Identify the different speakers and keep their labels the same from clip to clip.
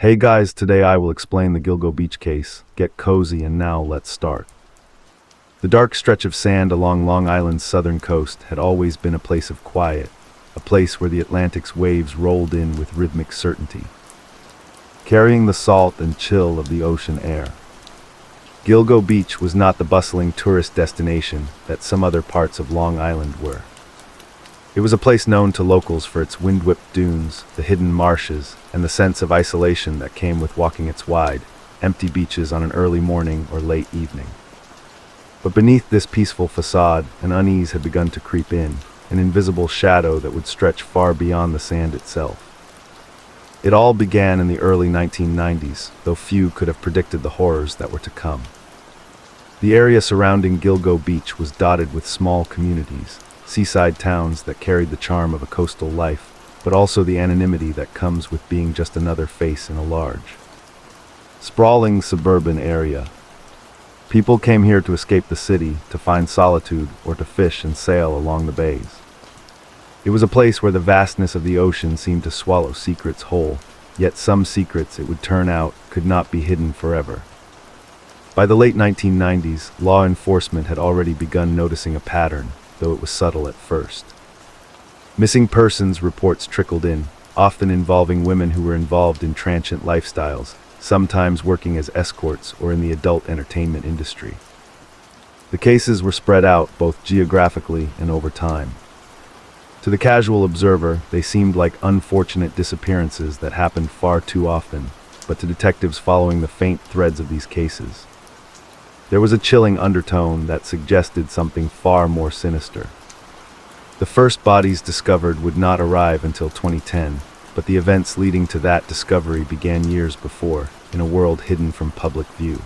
Speaker 1: Hey guys, today I will explain the Gilgo Beach case. Get cozy and now let's start. The dark stretch of sand along Long Island's southern coast had always been a place of quiet, a place where the Atlantic's waves rolled in with rhythmic certainty, carrying the salt and chill of the ocean air. Gilgo Beach was not the bustling tourist destination that some other parts of Long Island were. It was a place known to locals for its wind-whipped dunes, the hidden marshes, and the sense of isolation that came with walking its wide, empty beaches on an early morning or late evening. But beneath this peaceful facade, an unease had begun to creep in, an invisible shadow that would stretch far beyond the sand itself. It all began in the early 1990s, though few could have predicted the horrors that were to come. The area surrounding Gilgo Beach was dotted with small communities, seaside towns that carried the charm of a coastal life, but also the anonymity that comes with being just another face in a large, sprawling suburban area. People came here to escape the city, to find solitude, or to fish and sail along the bays. It was a place where the vastness of the ocean seemed to swallow secrets whole, yet some secrets, it would turn out, could not be hidden forever. By the late 1990s, law enforcement had already begun noticing a pattern, though it was subtle at first. Missing persons reports trickled in, often involving women who were involved in transient lifestyles, sometimes working as escorts or in the adult entertainment industry. The cases were spread out both geographically and over time. To the casual observer, they seemed like unfortunate disappearances that happened far too often, but to detectives following the faint threads of these cases, there was a chilling undertone that suggested something far more sinister. The first bodies discovered would not arrive until 2010, but the events leading to that discovery began years before, in a world hidden from public view.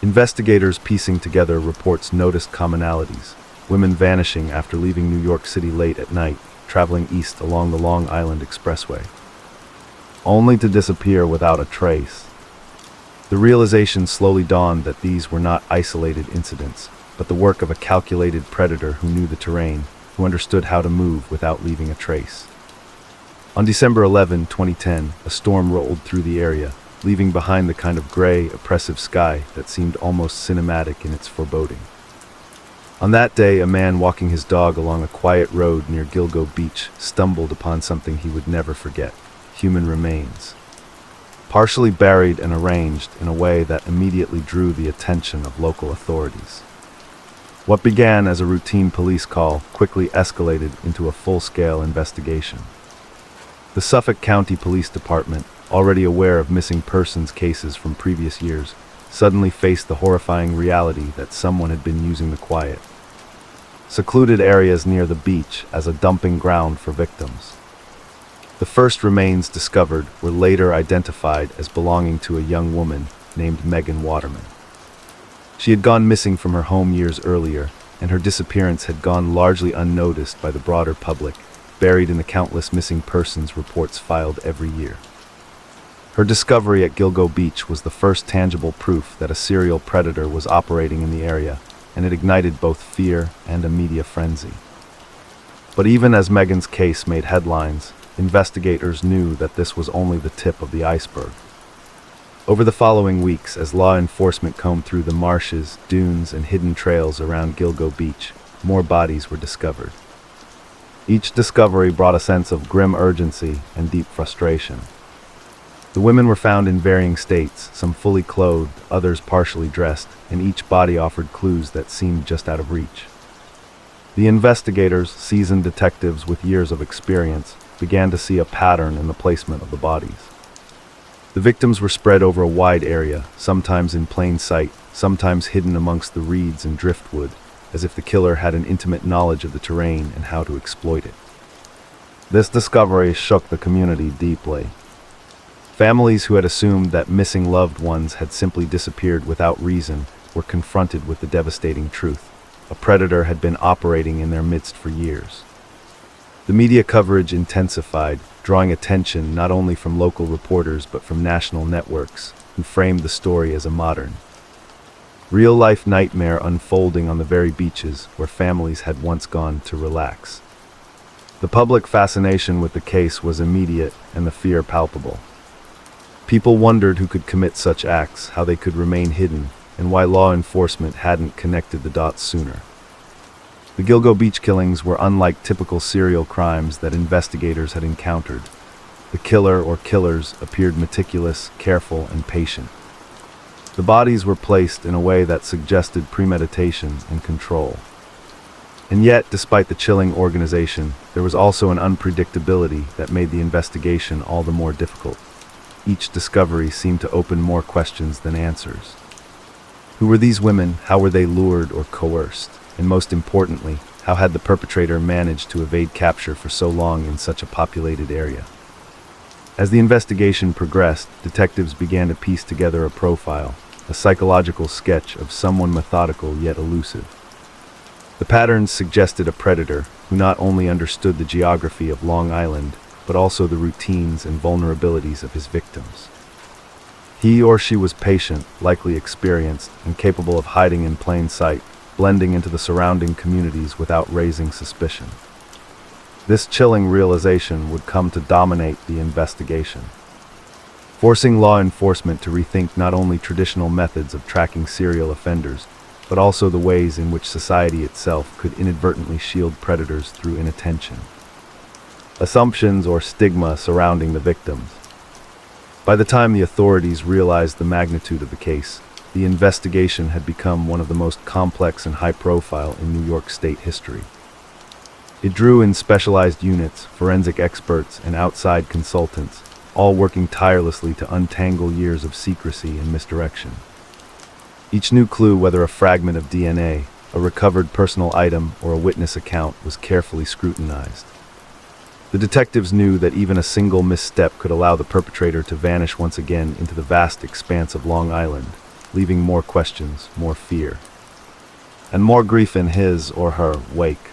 Speaker 1: Investigators piecing together reports noticed commonalities: women vanishing after leaving New York City late at night, traveling east along the Long Island Expressway, only to disappear without a trace. The realization slowly dawned that these were not isolated incidents, but the work of a calculated predator who knew the terrain, who understood how to move without leaving a trace. On December 11, 2010, a storm rolled through the area, leaving behind the kind of gray, oppressive sky that seemed almost cinematic in its foreboding. On that day, a man walking his dog along a quiet road near Gilgo Beach stumbled upon something he would never forget: human remains, partially buried and arranged in a way that immediately drew the attention of local authorities. What began as a routine police call quickly escalated into a full-scale investigation. The Suffolk County Police Department, already aware of missing persons cases from previous years, suddenly faced the horrifying reality that someone had been using the quiet, secluded areas near the beach as a dumping ground for victims. The first remains discovered were later identified as belonging to a young woman named Megan Waterman. She had gone missing from her home years earlier, and her disappearance had gone largely unnoticed by the broader public, buried in the countless missing persons reports filed every year. Her discovery at Gilgo Beach was the first tangible proof that a serial predator was operating in the area, and it ignited both fear and a media frenzy. But even as Megan's case made headlines, investigators knew that this was only the tip of the iceberg. Over the following weeks, as law enforcement combed through the marshes, dunes, and hidden trails around Gilgo Beach, more bodies were discovered. Each discovery brought a sense of grim urgency and deep frustration. The women were found in varying states, some fully clothed, others partially dressed, and each body offered clues that seemed just out of reach. The investigators, seasoned detectives with years of experience, began to see a pattern in the placement of the bodies. The victims were spread over a wide area, sometimes in plain sight, sometimes hidden amongst the reeds and driftwood, as if the killer had an intimate knowledge of the terrain and how to exploit it. This discovery shook the community deeply. Families who had assumed that missing loved ones had simply disappeared without reason were confronted with the devastating truth: a predator had been operating in their midst for years. The media coverage intensified, drawing attention not only from local reporters but from national networks, who framed the story as a modern, real-life nightmare unfolding on the very beaches where families had once gone to relax. The public fascination with the case was immediate and the fear palpable. People wondered who could commit such acts, how they could remain hidden, and why law enforcement hadn't connected the dots sooner. The Gilgo Beach killings were unlike typical serial crimes that investigators had encountered. The killer or killers appeared meticulous, careful, and patient. The bodies were placed in a way that suggested premeditation and control. And yet, despite the chilling organization, there was also an unpredictability that made the investigation all the more difficult. Each discovery seemed to open more questions than answers. Who were these women? How were they lured or coerced? And most importantly, how had the perpetrator managed to evade capture for so long in such a populated area? As the investigation progressed, detectives began to piece together a profile, a psychological sketch of someone methodical yet elusive. The patterns suggested a predator who not only understood the geography of Long Island, but also the routines and vulnerabilities of his victims. He or she was patient, likely experienced, and capable of hiding in plain sight, blending into the surrounding communities without raising suspicion. This chilling realization would come to dominate the investigation, forcing law enforcement to rethink not only traditional methods of tracking serial offenders, but also the ways in which society itself could inadvertently shield predators through inattention. Assumptions or stigma surrounding the victims. By the time the authorities realized the magnitude of the case, the investigation had become one of the most complex and high-profile in New York State history. It drew in specialized units, forensic experts, and outside consultants, all working tirelessly to untangle years of secrecy and misdirection. Each new clue, whether a fragment of DNA, a recovered personal item, or a witness account, was carefully scrutinized. The detectives knew that even a single misstep could allow the perpetrator to vanish once again into the vast expanse of Long Island, leaving more questions, more fear, and more grief in his or her wake.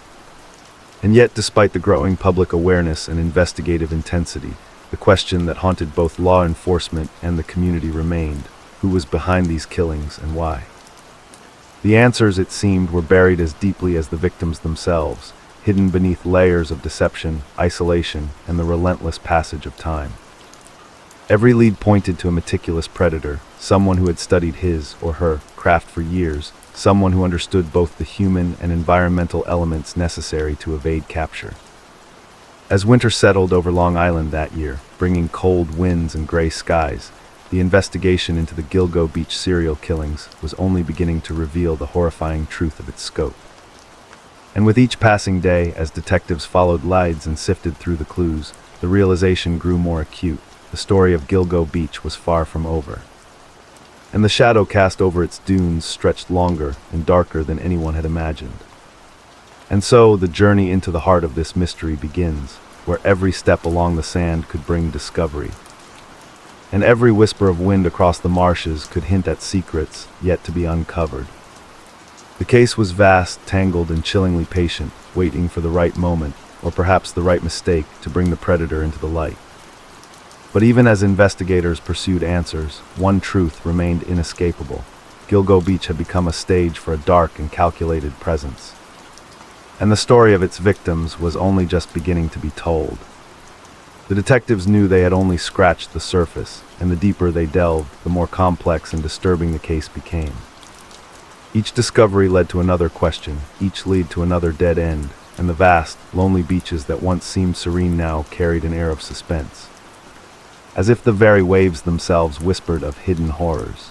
Speaker 1: And yet, despite the growing public awareness and investigative intensity, the question that haunted both law enforcement and the community remained: who was behind these killings and why? The answers, it seemed, were buried as deeply as the victims themselves, hidden beneath layers of deception, isolation, and the relentless passage of time. Every lead pointed to a meticulous predator, someone who had studied his or her craft for years, someone who understood both the human and environmental elements necessary to evade capture. As winter settled over Long Island that year, bringing cold winds and gray skies, the investigation into the Gilgo Beach serial killings was only beginning to reveal the horrifying truth of its scope. And with each passing day, as detectives followed leads and sifted through the clues, the realization grew more acute. The story of Gilgo Beach was far from over. And the shadow cast over its dunes stretched longer and darker than anyone had imagined. And so, the journey into the heart of this mystery begins, where every step along the sand could bring discovery. And every whisper of wind across the marshes could hint at secrets yet to be uncovered. The case was vast, tangled, and chillingly patient, waiting for the right moment, or perhaps the right mistake, to bring the predator into the light. But even as investigators pursued answers, one truth remained inescapable. Gilgo Beach had become a stage for a dark and calculated presence. And the story of its victims was only just beginning to be told. The detectives knew they had only scratched the surface, and the deeper they delved, the more complex and disturbing the case became. Each discovery led to another question, each lead to another dead end, and the vast, lonely beaches that once seemed serene now carried an air of suspense, as if the very waves themselves whispered of hidden horrors.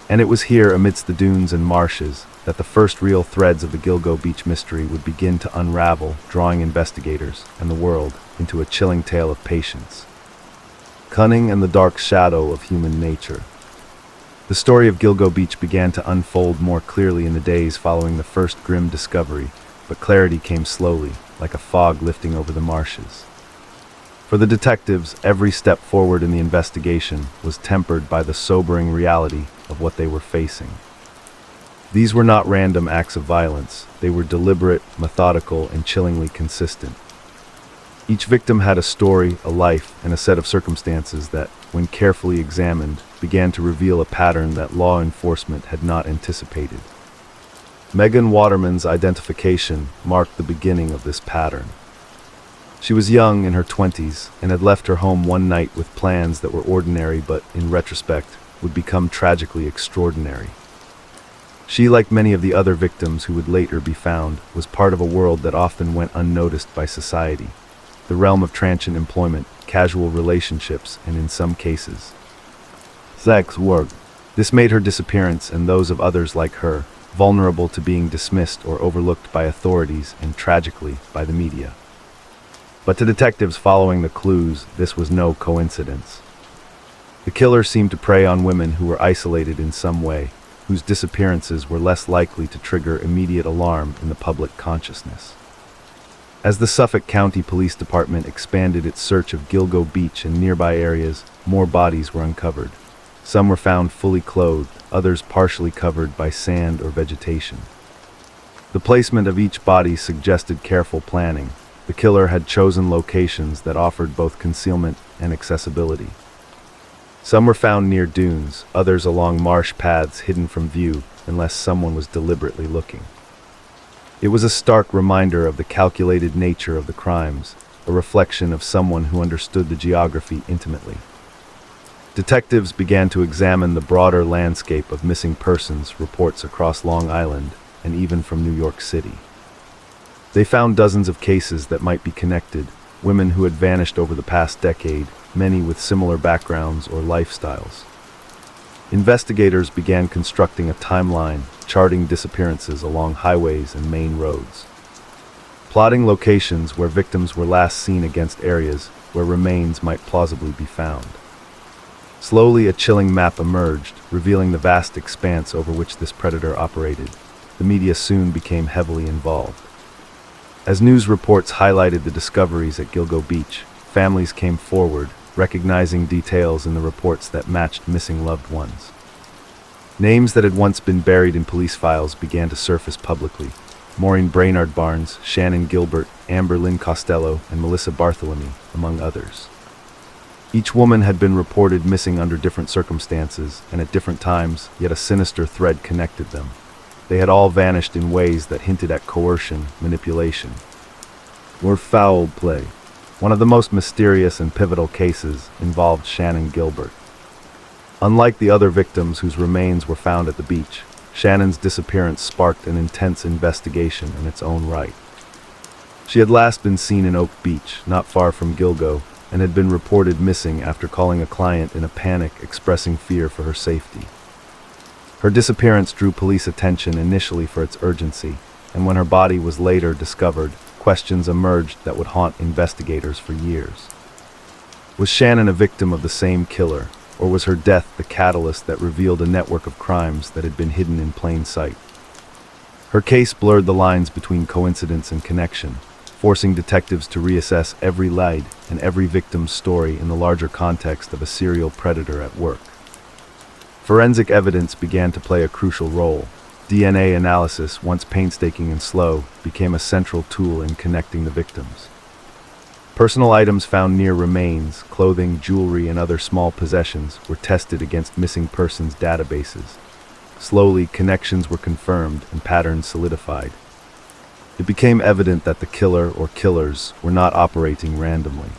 Speaker 1: And it was here, amidst the dunes and marshes, that the first real threads of the Gilgo Beach mystery would begin to unravel, drawing investigators and the world into a chilling tale of patience, cunning, and the dark shadow of human nature. The story of Gilgo Beach began to unfold more clearly in the days following the first grim discovery, but clarity came slowly, like a fog lifting over the marshes. For the detectives, every step forward in the investigation was tempered by the sobering reality of what they were facing. These were not random acts of violence. They were deliberate, methodical, and chillingly consistent. Each victim had a story, a life, and a set of circumstances that, when carefully examined, began to reveal a pattern that law enforcement had not anticipated. Megan Waterman's identification marked the beginning of this pattern. She was young, in her 20s, and had left her home one night with plans that were ordinary but, in retrospect, would become tragically extraordinary. She, like many of the other victims who would later be found, was part of a world that often went unnoticed by society, the realm of transient employment, casual relationships, and in some cases, sex work. This made her disappearance, and those of others like her, vulnerable to being dismissed or overlooked by authorities and, tragically, by the media. But to detectives following the clues, this was no coincidence. The killer seemed to prey on women who were isolated in some way, whose disappearances were less likely to trigger immediate alarm in the public consciousness. As the Suffolk County Police Department expanded its search of Gilgo Beach and nearby areas, more bodies were uncovered. Some were found fully clothed, others partially covered by sand or vegetation. The placement of each body suggested careful planning. The killer had chosen locations that offered both concealment and accessibility. Some were found near dunes, others along marsh paths hidden from view unless someone was deliberately looking. It was a stark reminder of the calculated nature of the crimes, a reflection of someone who understood the geography intimately. Detectives began to examine the broader landscape of missing persons reports across Long Island and even from New York City. They found dozens of cases that might be connected, women who had vanished over the past decade, many with similar backgrounds or lifestyles. Investigators began constructing a timeline, charting disappearances along highways and main roads, plotting locations where victims were last seen against areas where remains might plausibly be found. Slowly, a chilling map emerged, revealing the vast expanse over which this predator operated. The media soon became heavily involved. As news reports highlighted the discoveries at Gilgo Beach, families came forward, recognizing details in the reports that matched missing loved ones. Names that had once been buried in police files began to surface publicly. Maureen Brainard Barnes, Shannon Gilbert, Amber Lynn Costello, and Melissa Bartholomew, among others. Each woman had been reported missing under different circumstances and at different times, yet a sinister thread connected them. They had all vanished in ways that hinted at coercion, manipulation, or foul play. One of the most mysterious and pivotal cases involved Shannon Gilbert. Unlike the other victims whose remains were found at the beach, Shannon's disappearance sparked an intense investigation in its own right. She had last been seen in Oak Beach, not far from Gilgo, and had been reported missing after calling a client in a panic, expressing fear for her safety. Her disappearance drew police attention initially for its urgency, and when her body was later discovered, questions emerged that would haunt investigators for years. Was Shannon a victim of the same killer, or was her death the catalyst that revealed a network of crimes that had been hidden in plain sight? Her case blurred the lines between coincidence and connection, forcing detectives to reassess every lead and every victim's story in the larger context of a serial predator at work. Forensic evidence began to play a crucial role. DNA analysis, once painstaking and slow, became a central tool in connecting the victims. Personal items found near remains, clothing, jewelry, and other small possessions were tested against missing persons databases. Slowly, connections were confirmed and patterns solidified. It became evident that the killer or killers were not operating randomly.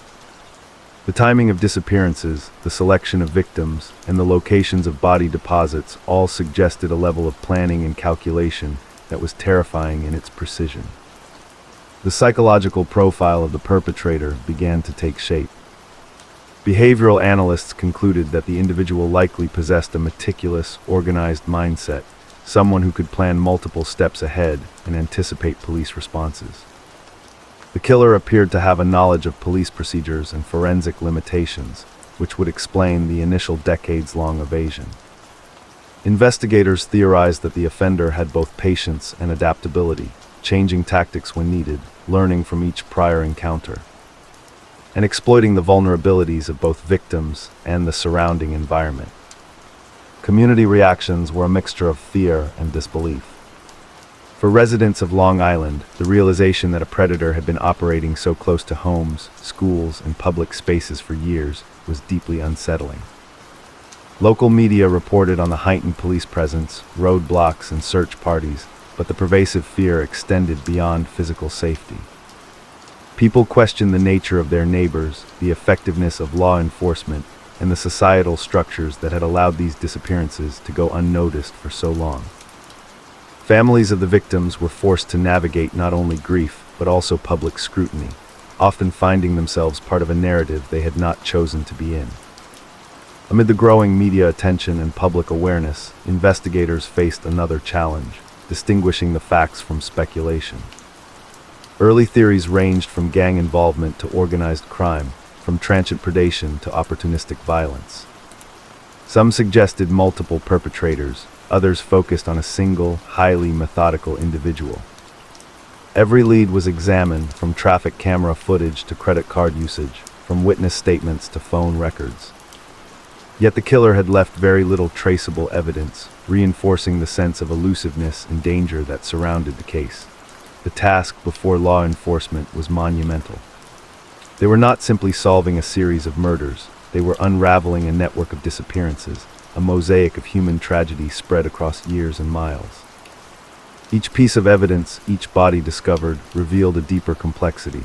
Speaker 1: The timing of disappearances, the selection of victims, and the locations of body deposits all suggested a level of planning and calculation that was terrifying in its precision. The psychological profile of the perpetrator began to take shape. Behavioral analysts concluded that the individual likely possessed a meticulous, organized mindset, someone who could plan multiple steps ahead and anticipate police responses. The killer appeared to have a knowledge of police procedures and forensic limitations, which would explain the initial decades-long evasion. Investigators theorized that the offender had both patience and adaptability, changing tactics when needed, learning from each prior encounter, and exploiting the vulnerabilities of both victims and the surrounding environment. Community reactions were a mixture of fear and disbelief. For residents of Long Island, the realization that a predator had been operating so close to homes, schools, and public spaces for years was deeply unsettling. Local media reported on the heightened police presence, roadblocks, and search parties, but the pervasive fear extended beyond physical safety. People questioned the nature of their neighbors, the effectiveness of law enforcement, and the societal structures that had allowed these disappearances to go unnoticed for so long. Families of the victims were forced to navigate not only grief, but also public scrutiny, often finding themselves part of a narrative they had not chosen to be in. Amid the growing media attention and public awareness, investigators faced another challenge, distinguishing the facts from speculation. Early theories ranged from gang involvement to organized crime, from transient predation to opportunistic violence. Some suggested multiple perpetrators, others focused on a single, highly methodical individual. Every lead was examined, from traffic camera footage to credit card usage, from witness statements to phone records. Yet the killer had left very little traceable evidence, reinforcing the sense of elusiveness and danger that surrounded the case. The task before law enforcement was monumental. They were not simply solving a series of murders, they were unraveling a network of disappearances, a mosaic of human tragedy spread across years and miles. Each piece of evidence, each body discovered, revealed a deeper complexity,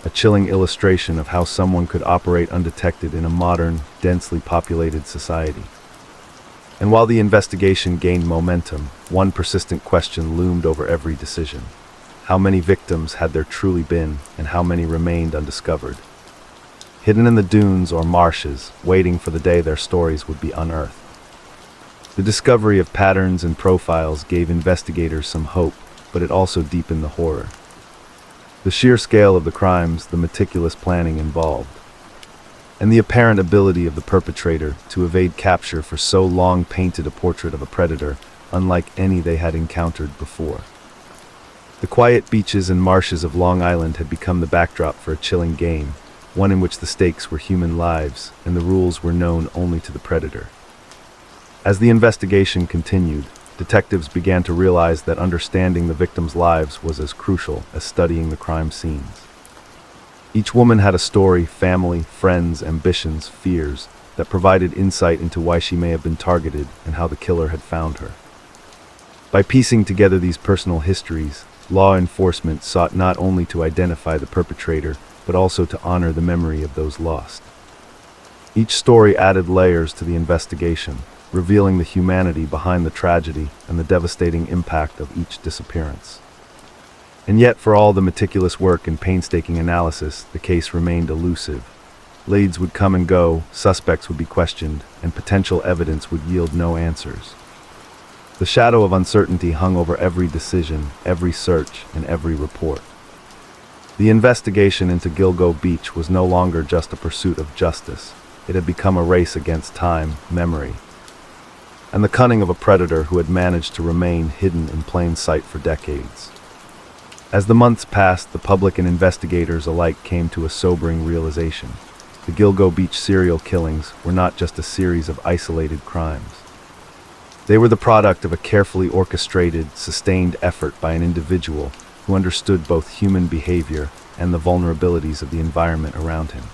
Speaker 1: a chilling illustration of how someone could operate undetected in a modern, densely populated society. And while the investigation gained momentum, one persistent question loomed over every decision. How many victims had there truly been, and how many remained undiscovered? Hidden in the dunes or marshes, waiting for the day their stories would be unearthed. The discovery of patterns and profiles gave investigators some hope, but it also deepened the horror. The sheer scale of the crimes, the meticulous planning involved, and the apparent ability of the perpetrator to evade capture for so long painted a portrait of a predator unlike any they had encountered before. The quiet beaches and marshes of Long Island had become the backdrop for a chilling game, one in which the stakes were human lives and the rules were known only to the predator. As the investigation continued, detectives began to realize that understanding the victims' lives was as crucial as studying the crime scenes. Each woman had a story, family, friends, ambitions, fears, that provided insight into why she may have been targeted and how the killer had found her. By piecing together these personal histories, law enforcement sought not only to identify the perpetrator, but also to honor the memory of those lost. Each story added layers to the investigation, revealing the humanity behind the tragedy and the devastating impact of each disappearance. And yet, for all the meticulous work and painstaking analysis, the case remained elusive. Leads would come and go, suspects would be questioned, and potential evidence would yield no answers. The shadow of uncertainty hung over every decision, every search, and every report. The investigation into Gilgo Beach was no longer just a pursuit of justice. It had become a race against time, memory, and the cunning of a predator who had managed to remain hidden in plain sight for decades. As the months passed, the public and investigators alike came to a sobering realization. The Gilgo Beach serial killings were not just a series of isolated crimes. They were the product of a carefully orchestrated, sustained effort by an individual who understood both human behavior and the vulnerabilities of the environment around him.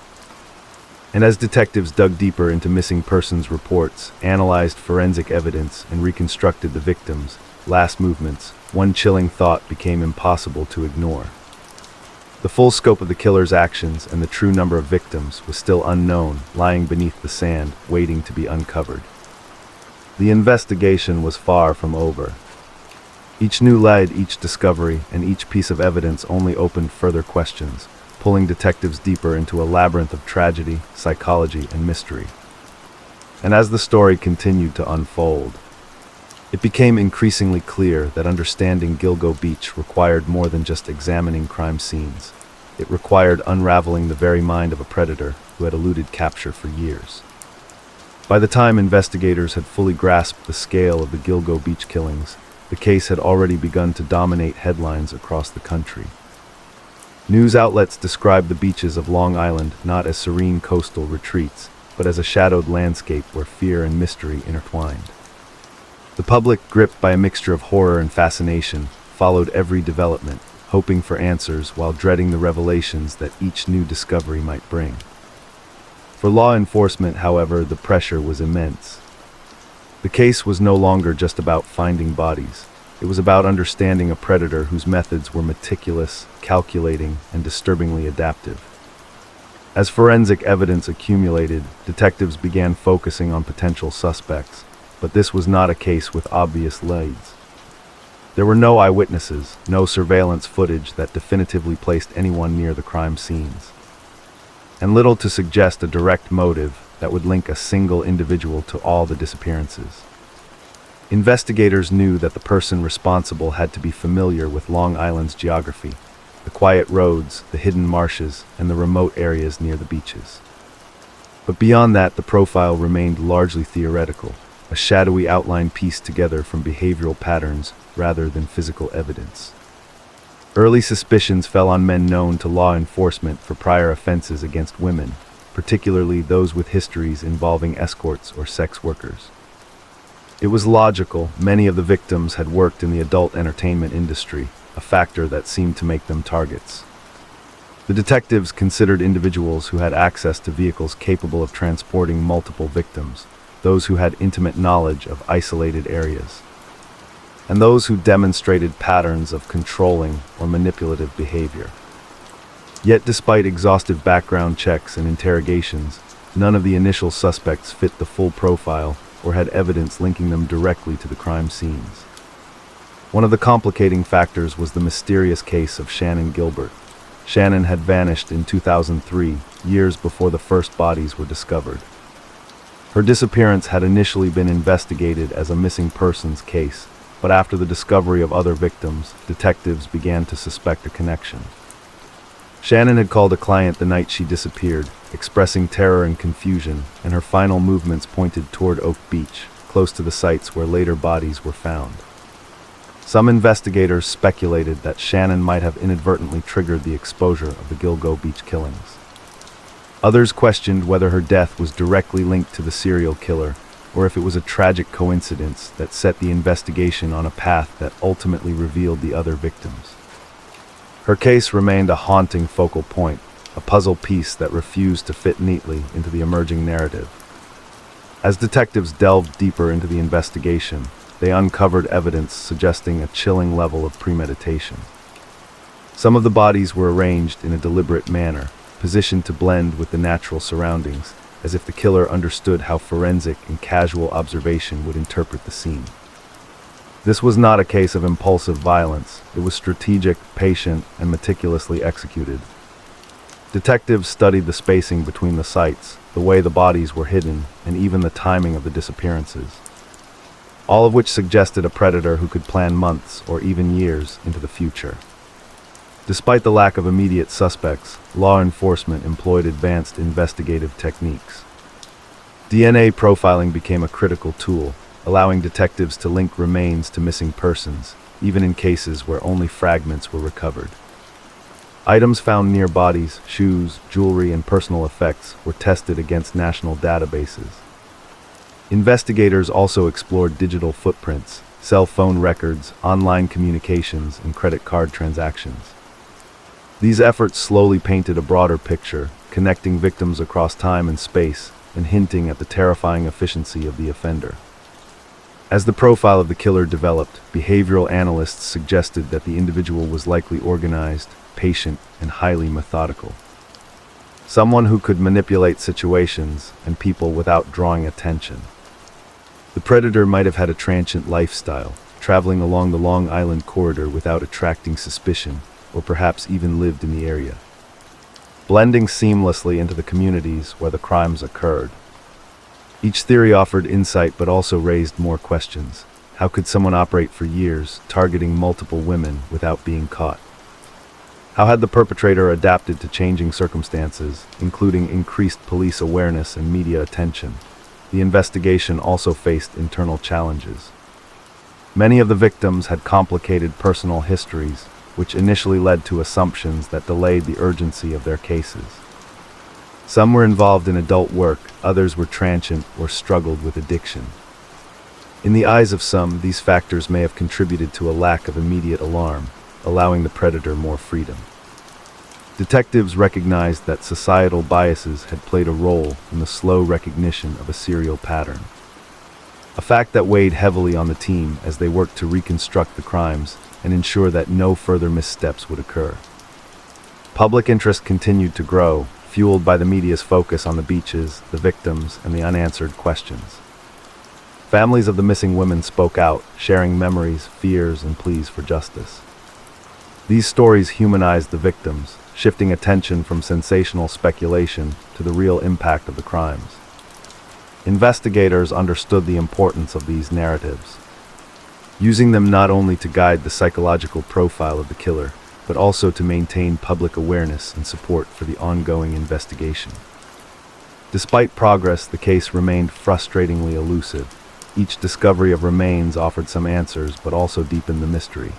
Speaker 1: And as detectives dug deeper into missing persons reports, analyzed forensic evidence, and reconstructed the victims' last movements, one chilling thought became impossible to ignore. The full scope of the killer's actions and the true number of victims was still unknown, lying beneath the sand, waiting to be uncovered. The investigation was far from over. Each new lead, each discovery, and each piece of evidence only opened further questions, pulling detectives deeper into a labyrinth of tragedy, psychology, and mystery. And as the story continued to unfold, it became increasingly clear that understanding Gilgo Beach required more than just examining crime scenes. It required unraveling the very mind of a predator who had eluded capture for years. By the time investigators had fully grasped the scale of the Gilgo Beach killings, the case had already begun to dominate headlines across the country. News outlets described the beaches of Long Island not as serene coastal retreats, but as a shadowed landscape where fear and mystery intertwined. The public, gripped by a mixture of horror and fascination, followed every development, hoping for answers while dreading the revelations that each new discovery might bring. For law enforcement, however, the pressure was immense. The case was no longer just about finding bodies. It was about understanding a predator whose methods were meticulous, calculating, and disturbingly adaptive. As forensic evidence accumulated, detectives began focusing on potential suspects, but this was not a case with obvious leads. There were no eyewitnesses, no surveillance footage that definitively placed anyone near the crime scenes, and little to suggest a direct motive that would link a single individual to all the disappearances. Investigators knew that the person responsible had to be familiar with Long Island's geography, the quiet roads, the hidden marshes, and the remote areas near the beaches. But beyond that, the profile remained largely theoretical, a shadowy outline pieced together from behavioral patterns rather than physical evidence. Early suspicions fell on men known to law enforcement for prior offenses against women, particularly those with histories involving escorts or sex workers. It was logical, many of the victims had worked in the adult entertainment industry, a factor that seemed to make them targets. The detectives considered individuals who had access to vehicles capable of transporting multiple victims, those who had intimate knowledge of isolated areas, and those who demonstrated patterns of controlling or manipulative behavior. Yet despite exhaustive background checks and interrogations, none of the initial suspects fit the full profile or had evidence linking them directly to the crime scenes. One of the complicating factors was the mysterious case of Shannon Gilbert. Shannon had vanished in 2003, years before the first bodies were discovered. Her disappearance had initially been investigated as a missing persons case, but after the discovery of other victims, detectives began to suspect a connection. Shannon had called a client the night she disappeared, expressing terror and confusion, and her final movements pointed toward Oak Beach, close to the sites where later bodies were found. Some investigators speculated that Shannon might have inadvertently triggered the exposure of the Gilgo Beach killings. Others questioned whether her death was directly linked to the serial killer, or if it was a tragic coincidence that set the investigation on a path that ultimately revealed the other victims. Her case remained a haunting focal point, a puzzle piece that refused to fit neatly into the emerging narrative. As detectives delved deeper into the investigation, they uncovered evidence suggesting a chilling level of premeditation. Some of the bodies were arranged in a deliberate manner, positioned to blend with the natural surroundings, as if the killer understood how forensic and casual observation would interpret the scene. This was not a case of impulsive violence. It was strategic, patient, and meticulously executed. Detectives studied the spacing between the sites, the way the bodies were hidden, and even the timing of the disappearances, all of which suggested a predator who could plan months or even years into the future. Despite the lack of immediate suspects, law enforcement employed advanced investigative techniques. DNA profiling became a critical tool, allowing detectives to link remains to missing persons, even in cases where only fragments were recovered. Items found near bodies, shoes, jewelry, and personal effects were tested against national databases. Investigators also explored digital footprints, cell phone records, online communications, and credit card transactions. These efforts slowly painted a broader picture, connecting victims across time and space, and hinting at the terrifying efficiency of the offender. As the profile of the killer developed, behavioral analysts suggested that the individual was likely organized, patient, and highly methodical. Someone who could manipulate situations and people without drawing attention. The predator might have had a transient lifestyle, traveling along the Long Island corridor without attracting suspicion, or perhaps even lived in the area, blending seamlessly into the communities where the crimes occurred. Each theory offered insight but also raised more questions. How could someone operate for years, targeting multiple women without being caught? How had the perpetrator adapted to changing circumstances, including increased police awareness and media attention? The investigation also faced internal challenges. Many of the victims had complicated personal histories, which initially led to assumptions that delayed the urgency of their cases. Some were involved in adult work, others were transient or struggled with addiction. In the eyes of some, these factors may have contributed to a lack of immediate alarm, allowing the predator more freedom. Detectives recognized that societal biases had played a role in the slow recognition of a serial pattern. a fact that weighed heavily on the team as they worked to reconstruct the crimes and ensure that no further missteps would occur. Public interest continued to grow, fueled by the media's focus on the beaches, the victims, and the unanswered questions. Families of the missing women spoke out, sharing memories, fears, and pleas for justice. These stories humanized the victims, shifting attention from sensational speculation to the real impact of the crimes. Investigators understood the importance of these narratives, using them not only to guide the psychological profile of the killer, but also to maintain public awareness and support for the ongoing investigation. Despite progress, the case remained frustratingly elusive. Each discovery of remains offered some answers, but also deepened the mystery.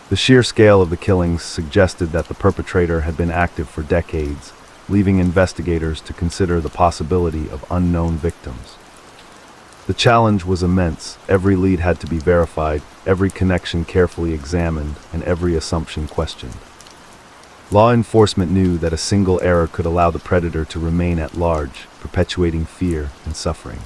Speaker 1: The sheer scale of the killings suggested that the perpetrator had been active for decades, leaving investigators to consider the possibility of unknown victims. The challenge was immense. Every lead had to be verified, every connection carefully examined, and every assumption questioned. Law enforcement knew that a single error could allow the predator to remain at large, perpetuating fear and suffering.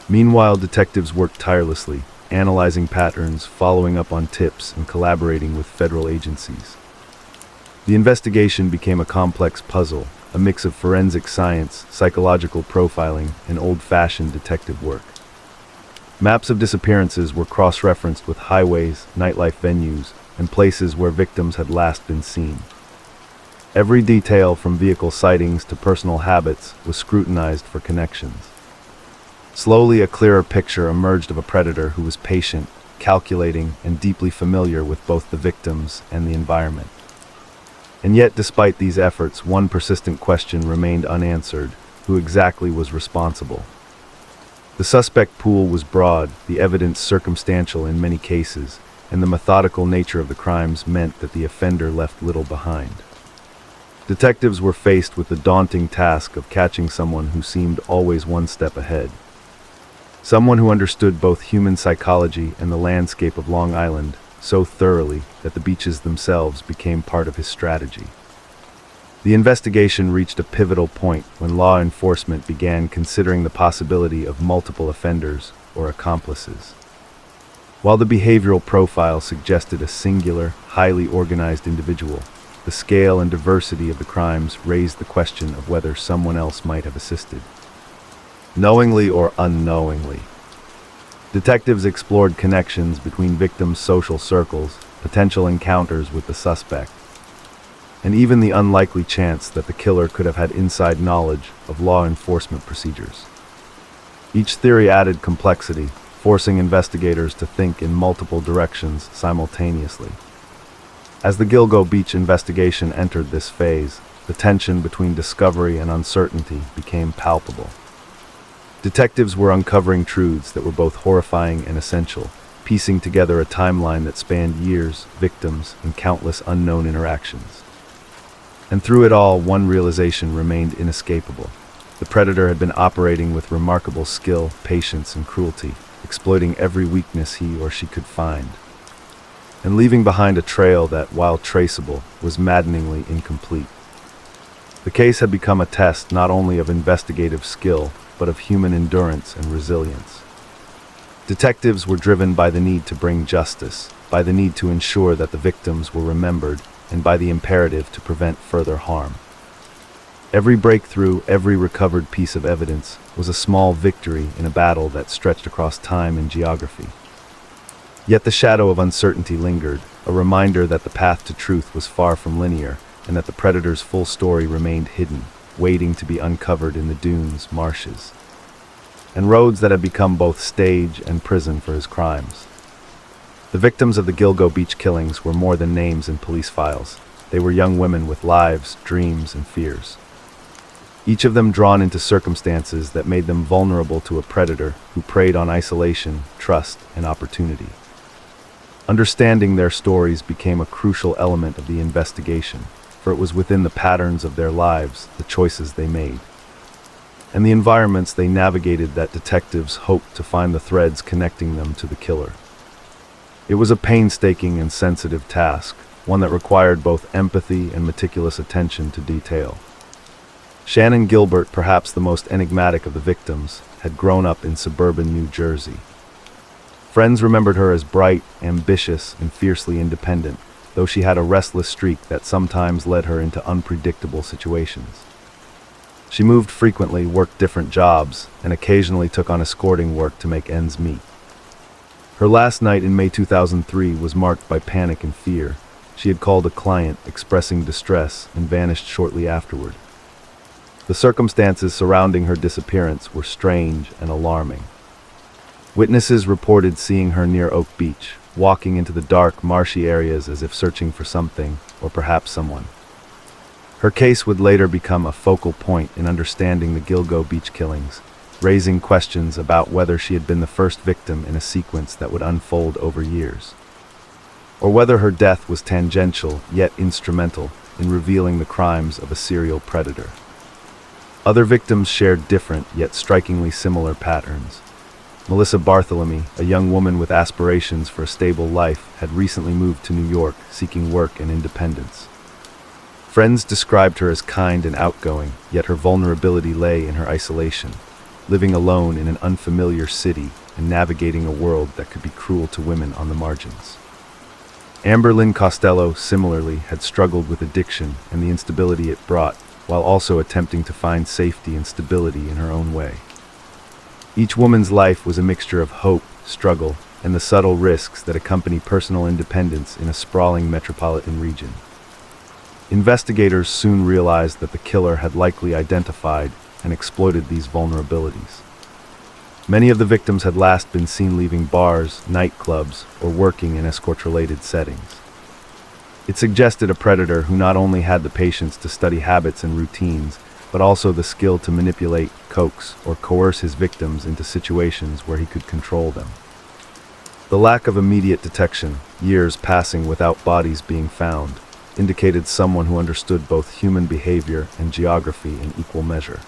Speaker 1: Meanwhile, detectives worked tirelessly, analyzing patterns, following up on tips, and collaborating with federal agencies. The investigation became a complex puzzle, a mix of forensic science, psychological profiling, and old-fashioned detective work. Maps of disappearances were cross-referenced with highways, nightlife venues, and places where victims had last been seen. Every detail, from vehicle sightings to personal habits, was scrutinized for connections. Slowly, a clearer picture emerged of a predator who was patient, calculating, and deeply familiar with both the victims and the environment. And yet, despite these efforts, one persistent question remained unanswered: who exactly was responsible? The suspect pool was broad, the evidence circumstantial in many cases, and the methodical nature of the crimes meant that the offender left little behind. Detectives were faced with the daunting task of catching someone who seemed always one step ahead. Someone who understood both human psychology and the landscape of Long Island so thoroughly that the beaches themselves became part of his strategy. The investigation reached a pivotal point when law enforcement began considering the possibility of multiple offenders or accomplices. While the behavioral profile suggested a singular, highly organized individual, the scale and diversity of the crimes raised the question of whether someone else might have assisted, knowingly or unknowingly. Detectives explored connections between victims' social circles, potential encounters with the suspect, and even the unlikely chance that the killer could have had inside knowledge of law enforcement procedures. Each theory added complexity, forcing investigators to think in multiple directions simultaneously. As the Gilgo Beach investigation entered this phase, the tension between discovery and uncertainty became palpable. Detectives were uncovering truths that were both horrifying and essential, piecing together a timeline that spanned years, victims, and countless unknown interactions. And through it all, one realization remained inescapable. The predator had been operating with remarkable skill, patience, and cruelty, exploiting every weakness he or she could find, and leaving behind a trail that, while traceable, was maddeningly incomplete. The case had become a test not only of investigative skill, but of human endurance and resilience. Detectives were driven by the need to bring justice, by the need to ensure that the victims were remembered, and by the imperative to prevent further harm. Every breakthrough, every recovered piece of evidence was a small victory in a battle that stretched across time and geography. Yet the shadow of uncertainty lingered, a reminder that the path to truth was far from linear, and that the predator's full story remained hidden, waiting to be uncovered in the dunes, marshes, and roads that had become both stage and prison for his crimes. The victims of the Gilgo Beach killings were more than names in police files. They were young women with lives, dreams, and fears, each of them drawn into circumstances that made them vulnerable to a predator who preyed on isolation, trust, and opportunity. Understanding their stories became a crucial element of the investigation, for it was within the patterns of their lives, the choices they made, and the environments they navigated that detectives hoped to find the threads connecting them to the killer. It was a painstaking and sensitive task, one that required both empathy and meticulous attention to detail. Shannon Gilbert, perhaps the most enigmatic of the victims, had grown up in suburban New Jersey. Friends remembered her as bright, ambitious, and fiercely independent, though she had a restless streak that sometimes led her into unpredictable situations. She moved frequently, worked different jobs, and occasionally took on escorting work to make ends meet. Her last night in May 2003 was marked by panic and fear. She had called a client expressing distress and vanished shortly afterward. The circumstances surrounding her disappearance were strange and alarming. Witnesses reported seeing her near Oak Beach, walking into the dark, marshy areas as if searching for something, or perhaps someone. Her case would later become a focal point in understanding the Gilgo beach killings, raising questions about whether she had been the first victim in a sequence that would unfold over years, or whether her death was tangential yet instrumental in revealing the crimes of a serial predator. Other victims shared different yet strikingly similar patterns. Melissa Bartholomew, a young woman with aspirations for a stable life, had recently moved to New York, seeking work and independence. Friends described her as kind and outgoing, yet her vulnerability lay in her isolation, living alone in an unfamiliar city and navigating a world that could be cruel to women on the margins. Amber Lynn Costello, similarly, had struggled with addiction and the instability it brought, while also attempting to find safety and stability in her own way. Each woman's life was a mixture of hope, struggle, and the subtle risks that accompany personal independence in a sprawling metropolitan region. Investigators soon realized that the killer had likely identified and exploited these vulnerabilities. Many of the victims had last been seen leaving bars, nightclubs, or working in escort-related settings. It suggested a predator who not only had the patience to study habits and routines, but also the skill to manipulate, coax, or coerce his victims into situations where he could control them. The lack of immediate detection, years passing without bodies being found, indicated someone who understood both human behavior and geography in equal measure.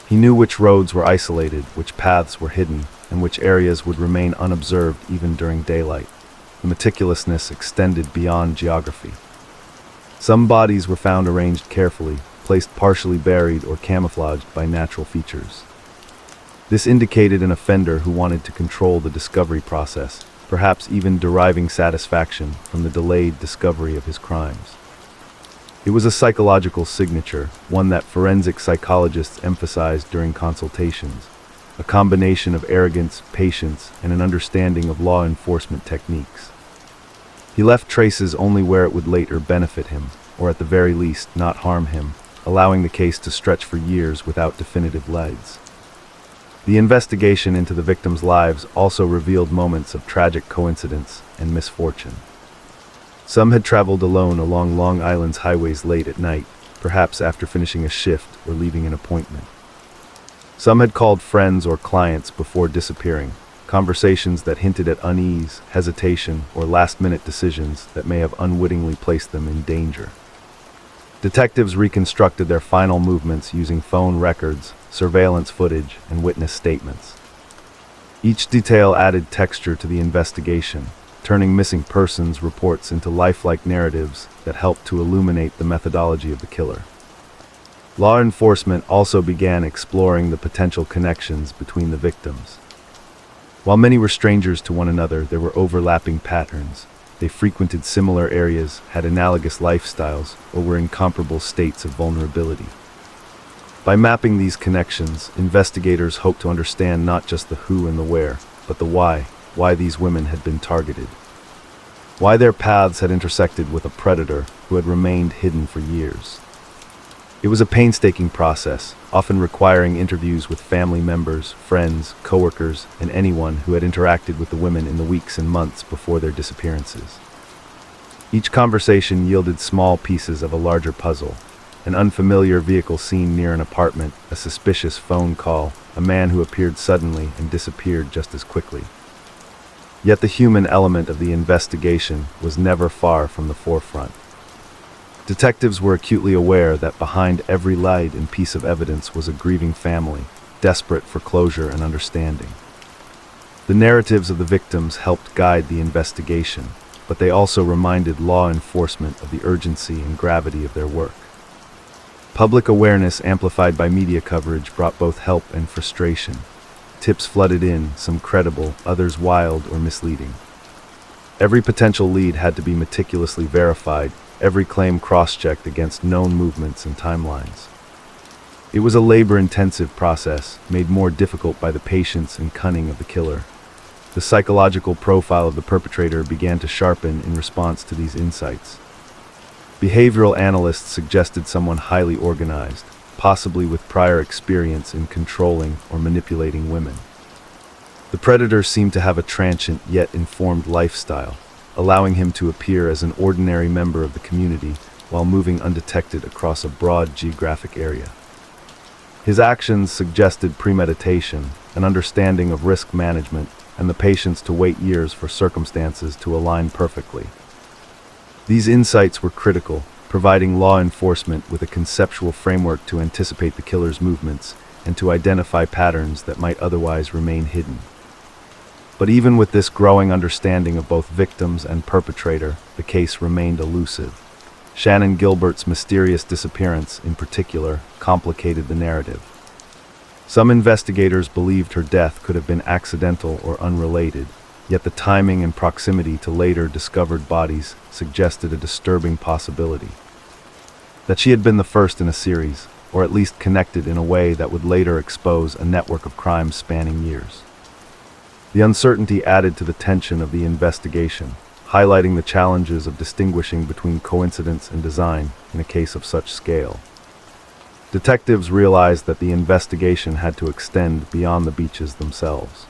Speaker 1: He knew which roads were isolated, which paths were hidden, and which areas would remain unobserved even during daylight. The meticulousness extended beyond geography. Some bodies were found arranged carefully, placed partially buried or camouflaged by natural features. This indicated an offender who wanted to control the discovery process, perhaps even deriving satisfaction from the delayed discovery of his crimes. It was a psychological signature, one that forensic psychologists emphasized during consultations, a combination of arrogance, patience, and an understanding of law enforcement techniques. He left traces only where it would later benefit him, or at the very least not harm him, allowing the case to stretch for years without definitive leads. The investigation into the victims' lives also revealed moments of tragic coincidence and misfortune. Some had traveled alone along Long Island's highways late at night, perhaps after finishing a shift or leaving an appointment. Some had called friends or clients before disappearing, conversations that hinted at unease, hesitation, or last-minute decisions that may have unwittingly placed them in danger. Detectives reconstructed their final movements using phone records, surveillance footage, and witness statements. Each detail added texture to the investigation, turning missing persons reports into lifelike narratives that helped to illuminate the methodology of the killer. Law enforcement also began exploring the potential connections between the victims. While many were strangers to one another, there were overlapping patterns. They frequented similar areas, had analogous lifestyles, or were in comparable states of vulnerability. By mapping these connections, investigators hoped to understand not just the who and the where, but the why these women had been targeted. Why their paths had intersected with a predator who had remained hidden for years. It was a painstaking process, often requiring interviews with family members, friends, coworkers, and anyone who had interacted with the women in the weeks and months before their disappearances. Each conversation yielded small pieces of a larger puzzle: an unfamiliar vehicle seen near an apartment, a suspicious phone call, a man who appeared suddenly and disappeared just as quickly. Yet the human element of the investigation was never far from the forefront. Detectives were acutely aware that behind every light and piece of evidence was a grieving family, desperate for closure and understanding. The narratives of the victims helped guide the investigation, but they also reminded law enforcement of the urgency and gravity of their work. Public awareness amplified by media coverage brought both help and frustration. Tips flooded in, some credible, others wild or misleading. Every potential lead had to be meticulously verified, every claim cross-checked against known movements and timelines. It was a labor-intensive process, made more difficult by the patience and cunning of the killer. The psychological profile of the perpetrator began to sharpen in response to these insights. Behavioral analysts suggested someone highly organized, possibly with prior experience in controlling or manipulating women. The predator seemed to have a transient yet informed lifestyle, allowing him to appear as an ordinary member of the community while moving undetected across a broad geographic area. His actions suggested premeditation, an understanding of risk management, and the patience to wait years for circumstances to align perfectly. These insights were critical, providing law enforcement with a conceptual framework to anticipate the killer's movements and to identify patterns that might otherwise remain hidden. But even with this growing understanding of both victims and perpetrator, the case remained elusive. Shannon Gilbert's mysterious disappearance, in particular, complicated the narrative. Some investigators believed her death could have been accidental or unrelated, yet the timing and proximity to later discovered bodies suggested a disturbing possibility. That she had been the first in a series, or at least connected in a way that would later expose a network of crimes spanning years. The uncertainty added to the tension of the investigation, highlighting the challenges of distinguishing between coincidence and design in a case of such scale. Detectives realized that the investigation had to extend beyond the beaches themselves.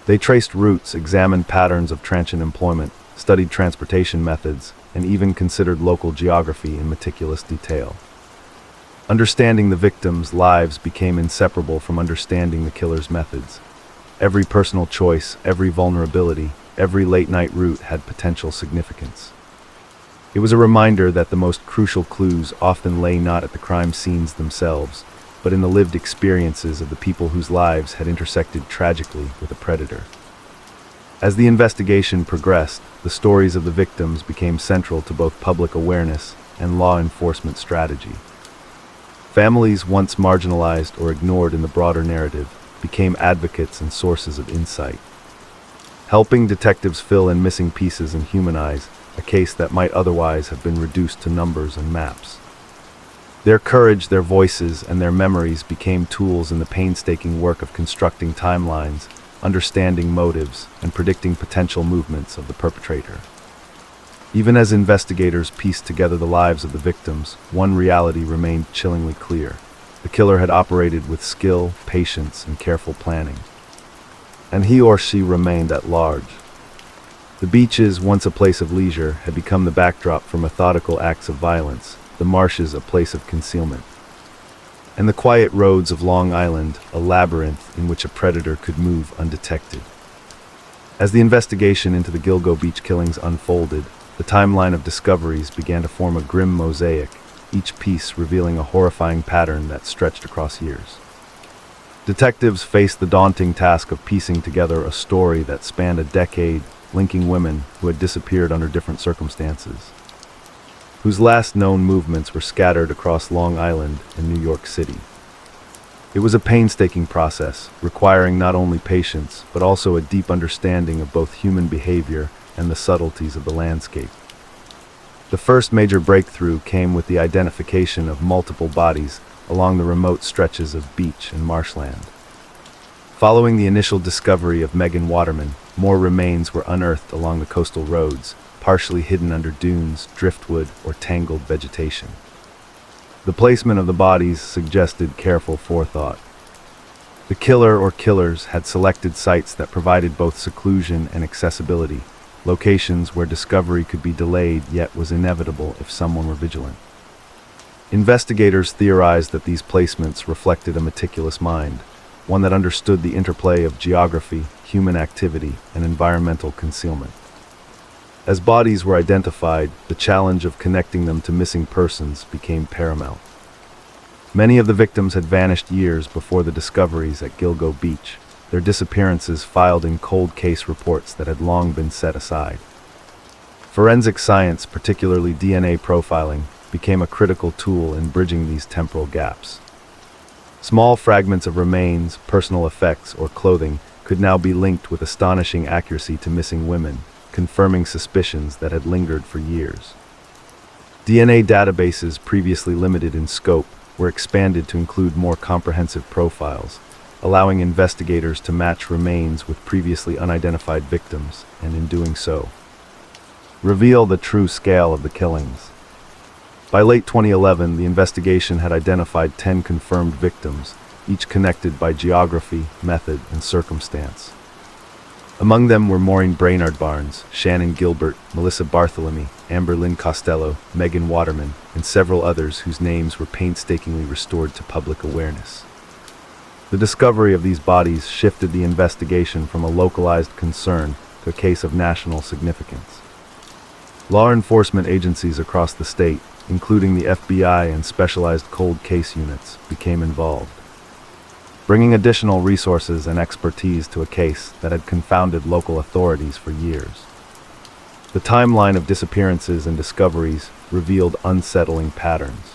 Speaker 1: They traced routes, examined patterns of transient employment, studied transportation methods, and even considered local geography in meticulous detail. Understanding the victims' lives became inseparable from understanding the killer's methods. Every personal choice, every vulnerability, every late-night route had potential significance. It was a reminder that the most crucial clues often lay not at the crime scenes themselves, but in the lived experiences of the people whose lives had intersected tragically with a predator. As the investigation progressed, the stories of the victims became central to both public awareness and law enforcement strategy. Families once marginalized or ignored in the broader narrative became advocates and sources of insight, helping detectives fill in missing pieces and humanize a case that might otherwise have been reduced to numbers and maps. Their courage, their voices, and their memories became tools in the painstaking work of constructing timelines, understanding motives, and predicting potential movements of the perpetrator. Even as investigators pieced together the lives of the victims, one reality remained chillingly clear. The killer had operated with skill, patience, and careful planning. And he or she remained at large. The beaches, once a place of leisure, had become the backdrop for methodical acts of violence, the marshes a place of concealment, and the quiet roads of Long Island a labyrinth in which a predator could move undetected. As the investigation into the Gilgo Beach killings unfolded, the timeline of discoveries began to form a grim mosaic, each piece revealing a horrifying pattern that stretched across years. Detectives faced the daunting task of piecing together a story that spanned a decade, linking women who had disappeared under different circumstances, whose last known movements were scattered across Long Island and New York City. It was a painstaking process, requiring not only patience, but also a deep understanding of both human behavior and the subtleties of the landscape. The first major breakthrough came with the identification of multiple bodies along the remote stretches of beach and marshland. Following the initial discovery of Megan Waterman, more remains were unearthed along the coastal roads, partially hidden under dunes, driftwood, or tangled vegetation. The placement of the bodies suggested careful forethought. The killer or killers had selected sites that provided both seclusion and accessibility, locations where discovery could be delayed yet was inevitable if someone were vigilant. Investigators theorized that these placements reflected a meticulous mind, one that understood the interplay of geography, human activity, and environmental concealment. As bodies were identified, the challenge of connecting them to missing persons became paramount. Many of the victims had vanished years before the discoveries at Gilgo Beach, their disappearances filed in cold case reports that had long been set aside. Forensic science, particularly DNA profiling, became a critical tool in bridging these temporal gaps. Small fragments of remains, personal effects, or clothing could now be linked with astonishing accuracy to missing women, confirming suspicions that had lingered for years. DNA databases previously limited in scope were expanded to include more comprehensive profiles, allowing investigators to match remains with previously unidentified victims, and in doing so, reveal the true scale of the killings. By late 2011, the investigation had identified 10 confirmed victims, each connected by geography, method, and circumstance. Among them were Maureen Brainard Barnes, Shannon Gilbert, Melissa Bartholomew, Amber Lynn Costello, Megan Waterman, and several others whose names were painstakingly restored to public awareness. The discovery of these bodies shifted the investigation from a localized concern to a case of national significance. Law enforcement agencies across the state, including the FBI and specialized cold case units, became involved, bringing additional resources and expertise to a case that had confounded local authorities for years. The timeline of disappearances and discoveries revealed unsettling patterns.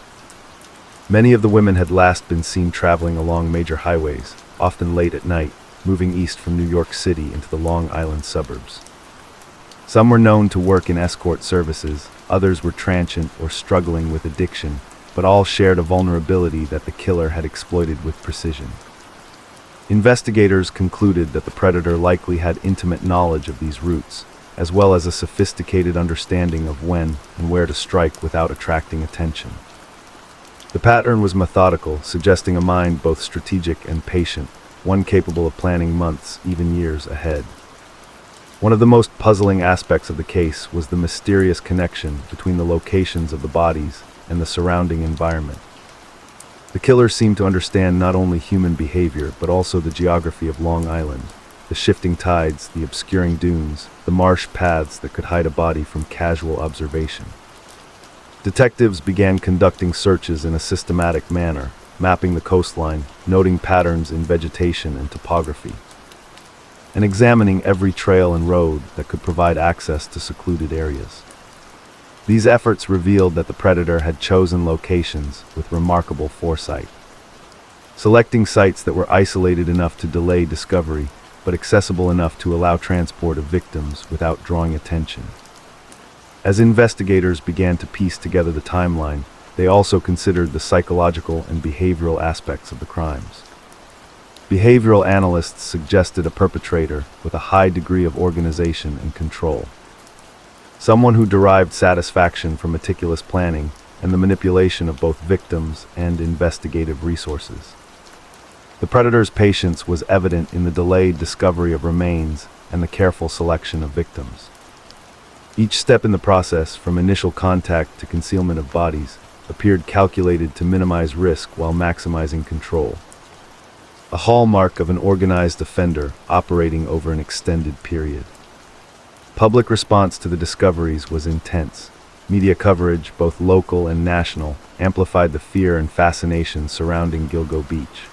Speaker 1: Many of the women had last been seen traveling along major highways, often late at night, moving east from New York City into the Long Island suburbs. Some were known to work in escort services, others were transient or struggling with addiction, but all shared a vulnerability that the killer had exploited with precision. Investigators concluded that the predator likely had intimate knowledge of these routes, as well as a sophisticated understanding of when and where to strike without attracting attention. The pattern was methodical, suggesting a mind both strategic and patient, one capable of planning months, even years ahead. One of the most puzzling aspects of the case was the mysterious connection between the locations of the bodies and the surrounding environment. The killer seemed to understand not only human behavior, but also the geography of Long Island, the shifting tides, the obscuring dunes, the marsh paths that could hide a body from casual observation. Detectives began conducting searches in a systematic manner, mapping the coastline, noting patterns in vegetation and topography, and examining every trail and road that could provide access to secluded areas. These efforts revealed that the predator had chosen locations with remarkable foresight, selecting sites that were isolated enough to delay discovery, but accessible enough to allow transport of victims without drawing attention. As investigators began to piece together the timeline, they also considered the psychological and behavioral aspects of the crimes. Behavioral analysts suggested a perpetrator with a high degree of organization and control, someone who derived satisfaction from meticulous planning and the manipulation of both victims and investigative resources. The predator's patience was evident in the delayed discovery of remains and the careful selection of victims. Each step in the process, from initial contact to concealment of bodies, appeared calculated to minimize risk while maximizing control, a hallmark of an organized offender operating over an extended period. Public response to the discoveries was intense. Media coverage, both local and national, amplified the fear and fascination surrounding Gilgo Beach.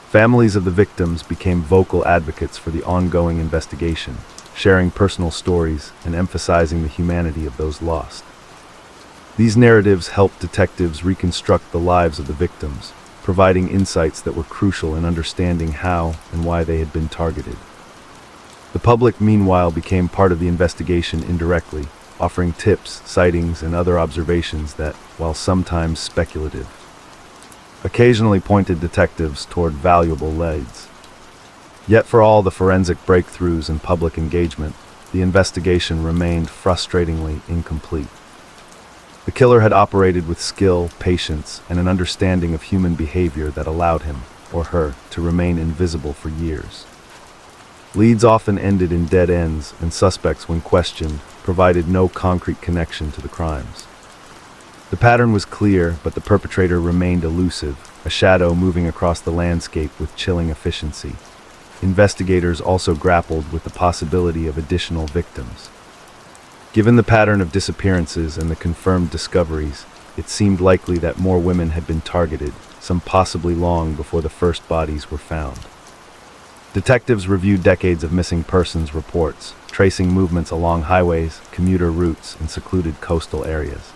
Speaker 1: Families of the victims became vocal advocates for the ongoing investigation, sharing personal stories and emphasizing the humanity of those lost. These narratives helped detectives reconstruct the lives of the victims, providing insights that were crucial in understanding how and why they had been targeted. The public, meanwhile, became part of the investigation indirectly, offering tips, sightings, and other observations that, while sometimes speculative, occasionally pointed detectives toward valuable leads. Yet for all the forensic breakthroughs and public engagement, the investigation remained frustratingly incomplete. The killer had operated with skill, patience, and an understanding of human behavior that allowed him, or her, to remain invisible for years. Leads often ended in dead ends, and suspects, when questioned, provided no concrete connection to the crimes. The pattern was clear, but the perpetrator remained elusive, a shadow moving across the landscape with chilling efficiency. Investigators also grappled with the possibility of additional victims. Given the pattern of disappearances and the confirmed discoveries, it seemed likely that more women had been targeted, some possibly long before the first bodies were found. Detectives reviewed decades of missing persons reports, tracing movements along highways, commuter routes, and secluded coastal areas.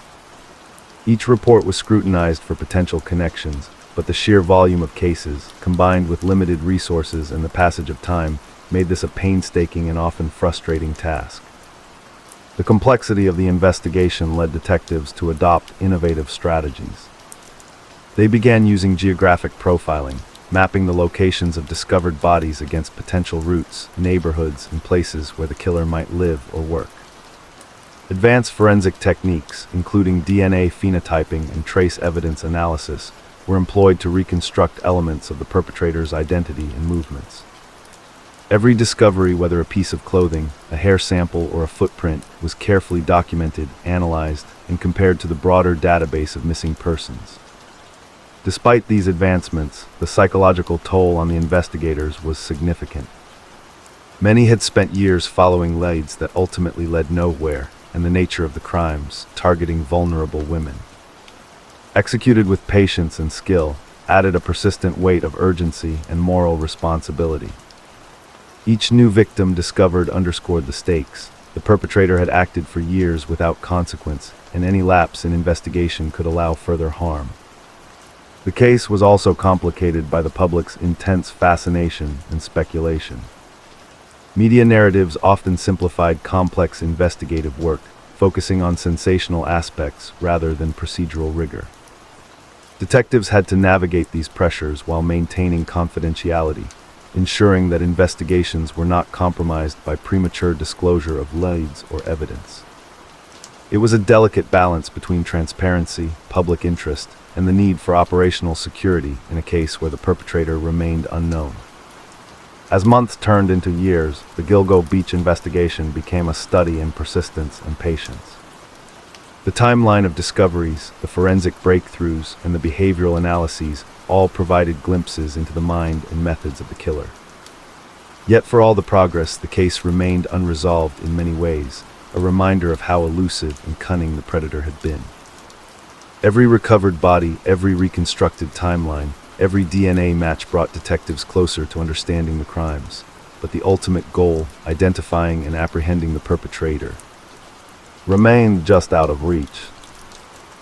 Speaker 1: Each report was scrutinized for potential connections, but the sheer volume of cases, combined with limited resources and the passage of time, made this a painstaking and often frustrating task. The complexity of the investigation led detectives to adopt innovative strategies. They began using geographic profiling, mapping the locations of discovered bodies against potential routes, neighborhoods, and places where the killer might live or work. Advanced forensic techniques, including DNA phenotyping and trace evidence analysis, were employed to reconstruct elements of the perpetrator's identity and movements. Every discovery, whether a piece of clothing, a hair sample, or a footprint, was carefully documented, analyzed, and compared to the broader database of missing persons. Despite these advancements, the psychological toll on the investigators was significant. Many had spent years following leads that ultimately led nowhere, and the nature of the crimes, targeting vulnerable women, executed with patience and skill, added a persistent weight of urgency and moral responsibility. Each new victim discovered underscored the stakes. The perpetrator had acted for years without consequence, and any lapse in investigation could allow further harm. The case was also complicated by the public's intense fascination and speculation. Media narratives often simplified complex investigative work, focusing on sensational aspects rather than procedural rigor. Detectives had to navigate these pressures while maintaining confidentiality, ensuring that investigations were not compromised by premature disclosure of leads or evidence. It was a delicate balance between transparency, public interest, and the need for operational security in a case where the perpetrator remained unknown. As months turned into years, the Gilgo Beach investigation became a study in persistence and patience. The timeline of discoveries, the forensic breakthroughs, and the behavioral analyses all provided glimpses into the mind and methods of the killer. Yet for all the progress, the case remained unresolved in many ways, a reminder of how elusive and cunning the predator had been. Every recovered body, every reconstructed timeline, every DNA match brought detectives closer to understanding the crimes, but the ultimate goal, identifying and apprehending the perpetrator, remained just out of reach.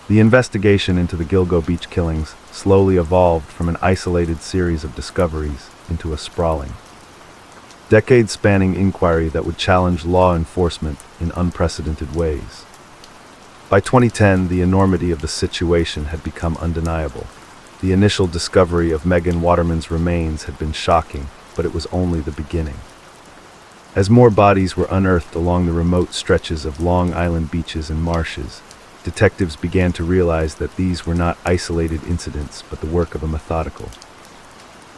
Speaker 1: The investigation into the Gilgo Beach killings slowly evolved from an isolated series of discoveries into a sprawling, decade-spanning inquiry that would challenge law enforcement in unprecedented ways. By 2010, the enormity of the situation had become undeniable. The initial discovery of Megan Waterman's remains had been shocking, but it was only the beginning. As more bodies were unearthed along the remote stretches of Long Island beaches and marshes, detectives began to realize that these were not isolated incidents, but the work of a methodical,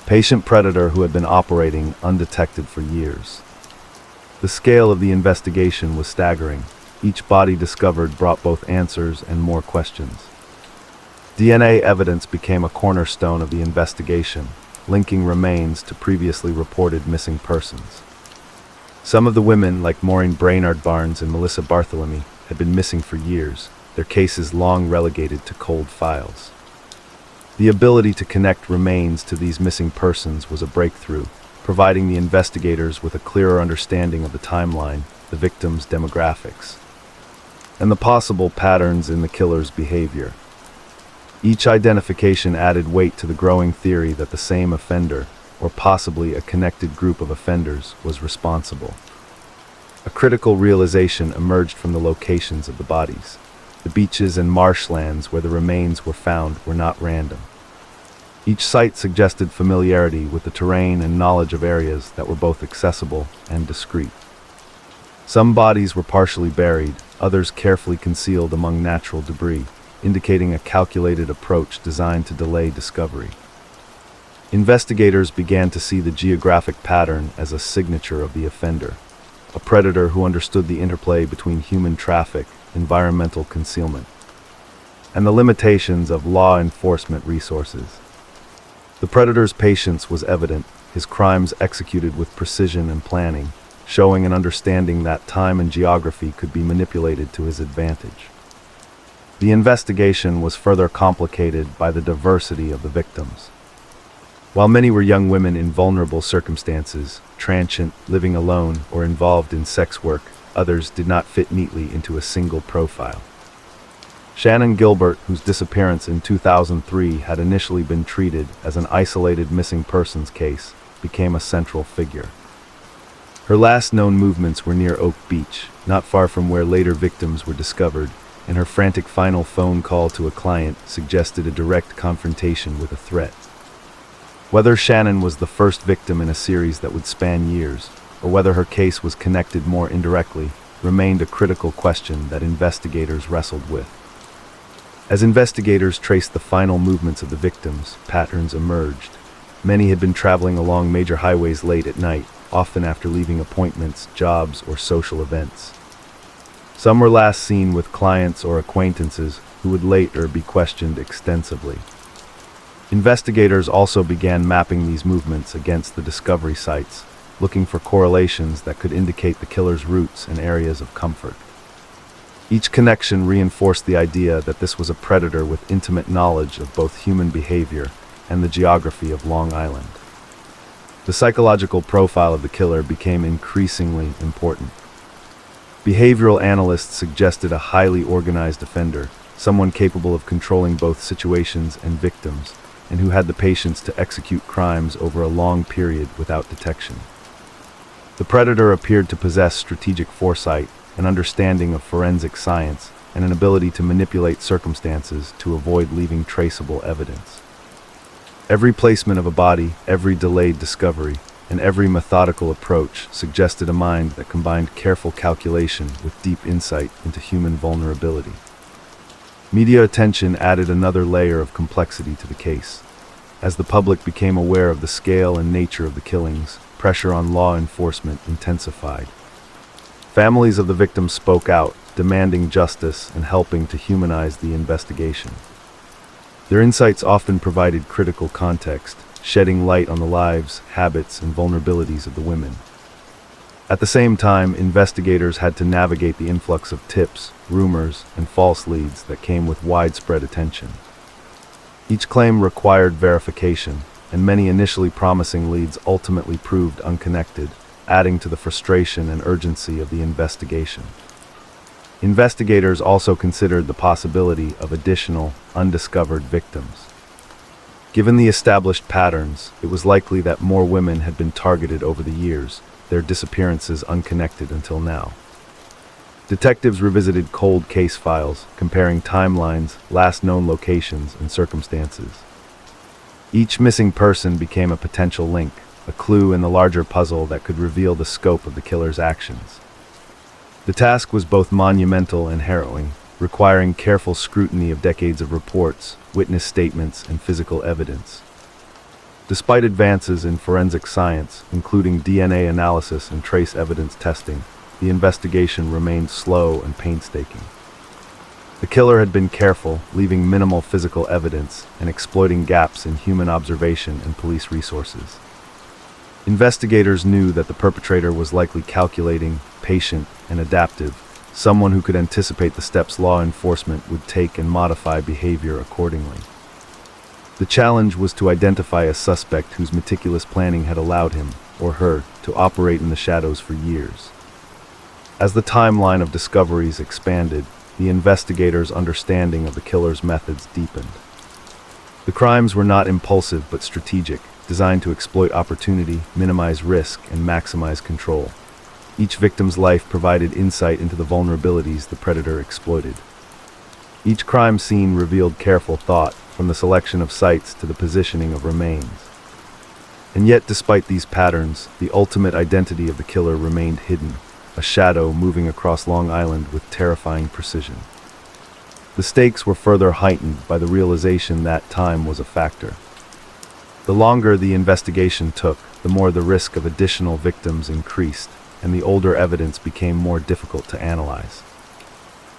Speaker 1: patient predator who had been operating undetected for years. The scale of the investigation was staggering. Each body discovered brought both answers and more questions. DNA evidence became a cornerstone of the investigation, linking remains to previously reported missing persons. Some of the women, like Maureen Brainard Barnes and Melissa Bartholomew, had been missing for years, their cases long relegated to cold files. The ability to connect remains to these missing persons was a breakthrough, providing the investigators with a clearer understanding of the timeline, the victims' demographics, and the possible patterns in the killer's behavior. Each identification added weight to the growing theory that the same offender, or possibly a connected group of offenders, was responsible. A critical realization emerged from the locations of the bodies. The beaches and marshlands where the remains were found were not random. Each site suggested familiarity with the terrain and knowledge of areas that were both accessible and discreet. Some bodies were partially buried, others carefully concealed among natural debris, indicating a calculated approach designed to delay discovery. Investigators began to see the geographic pattern as a signature of the offender, a predator who understood the interplay between human traffic, environmental concealment, and the limitations of law enforcement resources. The predator's patience was evident, his crimes executed with precision and planning, showing an understanding that time and geography could be manipulated to his advantage. The investigation was further complicated by the diversity of the victims. While many were young women in vulnerable circumstances, transient, living alone, or involved in sex work, others did not fit neatly into a single profile. Shannon Gilbert, whose disappearance in 2003 had initially been treated as an isolated missing persons case, became a central figure. Her last known movements were near Oak Beach, not far from where later victims were discovered, and her frantic final phone call to a client suggested a direct confrontation with a threat. Whether Shannon was the first victim in a series that would span years, or whether her case was connected more indirectly, remained a critical question that investigators wrestled with. As investigators traced the final movements of the victims, patterns emerged. Many had been traveling along major highways late at night, often after leaving appointments, jobs, or social events. Some were last seen with clients or acquaintances who would later be questioned extensively. Investigators also began mapping these movements against the discovery sites, looking for correlations that could indicate the killer's routes and areas of comfort. Each connection reinforced the idea that this was a predator with intimate knowledge of both human behavior and the geography of Long Island. The psychological profile of the killer became increasingly important. Behavioral analysts suggested a highly organized offender, someone capable of controlling both situations and victims, and who had the patience to execute crimes over a long period without detection. The predator appeared to possess strategic foresight, an understanding of forensic science, and an ability to manipulate circumstances to avoid leaving traceable evidence. Every placement of a body, every delayed discovery, and every methodical approach suggested a mind that combined careful calculation with deep insight into human vulnerability. Media attention added another layer of complexity to the case. As the public became aware of the scale and nature of the killings, pressure on law enforcement intensified. Families of the victims spoke out, demanding justice and helping to humanize the investigation. Their insights often provided critical context, shedding light on the lives, habits, and vulnerabilities of the women. At the same time, investigators had to navigate the influx of tips, rumors, and false leads that came with widespread attention. Each claim required verification, and many initially promising leads ultimately proved unconnected, adding to the frustration and urgency of the investigation. Investigators also considered the possibility of additional, undiscovered victims. Given the established patterns, it was likely that more women had been targeted over the years, their disappearances unconnected until now. Detectives revisited cold case files, comparing timelines, last known locations, and circumstances. Each missing person became a potential link, a clue in the larger puzzle that could reveal the scope of the killer's actions. The task was both monumental and harrowing, requiring careful scrutiny of decades of reports, witness statements, and physical evidence. Despite advances in forensic science, including DNA analysis and trace evidence testing, the investigation remained slow and painstaking. The killer had been careful, leaving minimal physical evidence and exploiting gaps in human observation and police resources. Investigators knew that the perpetrator was likely calculating, patient, and adaptive, someone who could anticipate the steps law enforcement would take and modify behavior accordingly. The challenge was to identify a suspect whose meticulous planning had allowed him, or her, to operate in the shadows for years. As the timeline of discoveries expanded, the investigators' understanding of the killer's methods deepened. The crimes were not impulsive but strategic, designed to exploit opportunity, minimize risk, and maximize control. Each victim's life provided insight into the vulnerabilities the predator exploited. Each crime scene revealed careful thought, from the selection of sites to the positioning of remains. And yet, despite these patterns, the ultimate identity of the killer remained hidden, a shadow moving across Long Island with terrifying precision. The stakes were further heightened by the realization that time was a factor. The longer the investigation took, the more the risk of additional victims increased, and the older evidence became more difficult to analyze.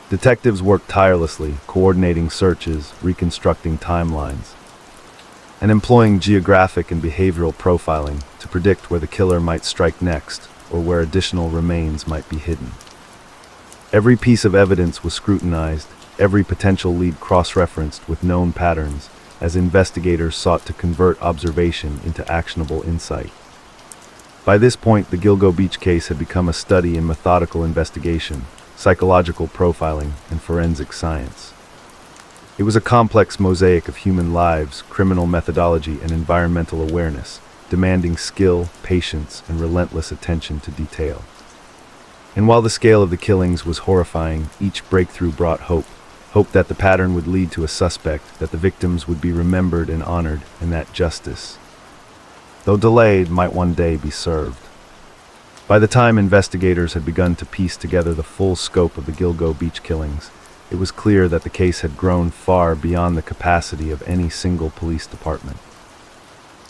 Speaker 1: Detectives worked tirelessly, coordinating searches, reconstructing timelines, and employing geographic and behavioral profiling to predict where the killer might strike next or where additional remains might be hidden. Every piece of evidence was scrutinized, every potential lead cross-referenced with known patterns, as investigators sought to convert observation into actionable insight. By this point, the Gilgo Beach case had become a study in methodical investigation, psychological profiling, and forensic science. It was a complex mosaic of human lives, criminal methodology, and environmental awareness, demanding skill, patience, and relentless attention to detail. And while the scale of the killings was horrifying, each breakthrough brought hope. Hope that the pattern would lead to a suspect, that the victims would be remembered and honored, and that justice, though delayed, might one day be served. By the time investigators had begun to piece together the full scope of the Gilgo beach killings, it was clear that the case had grown far beyond the capacity of any single police department.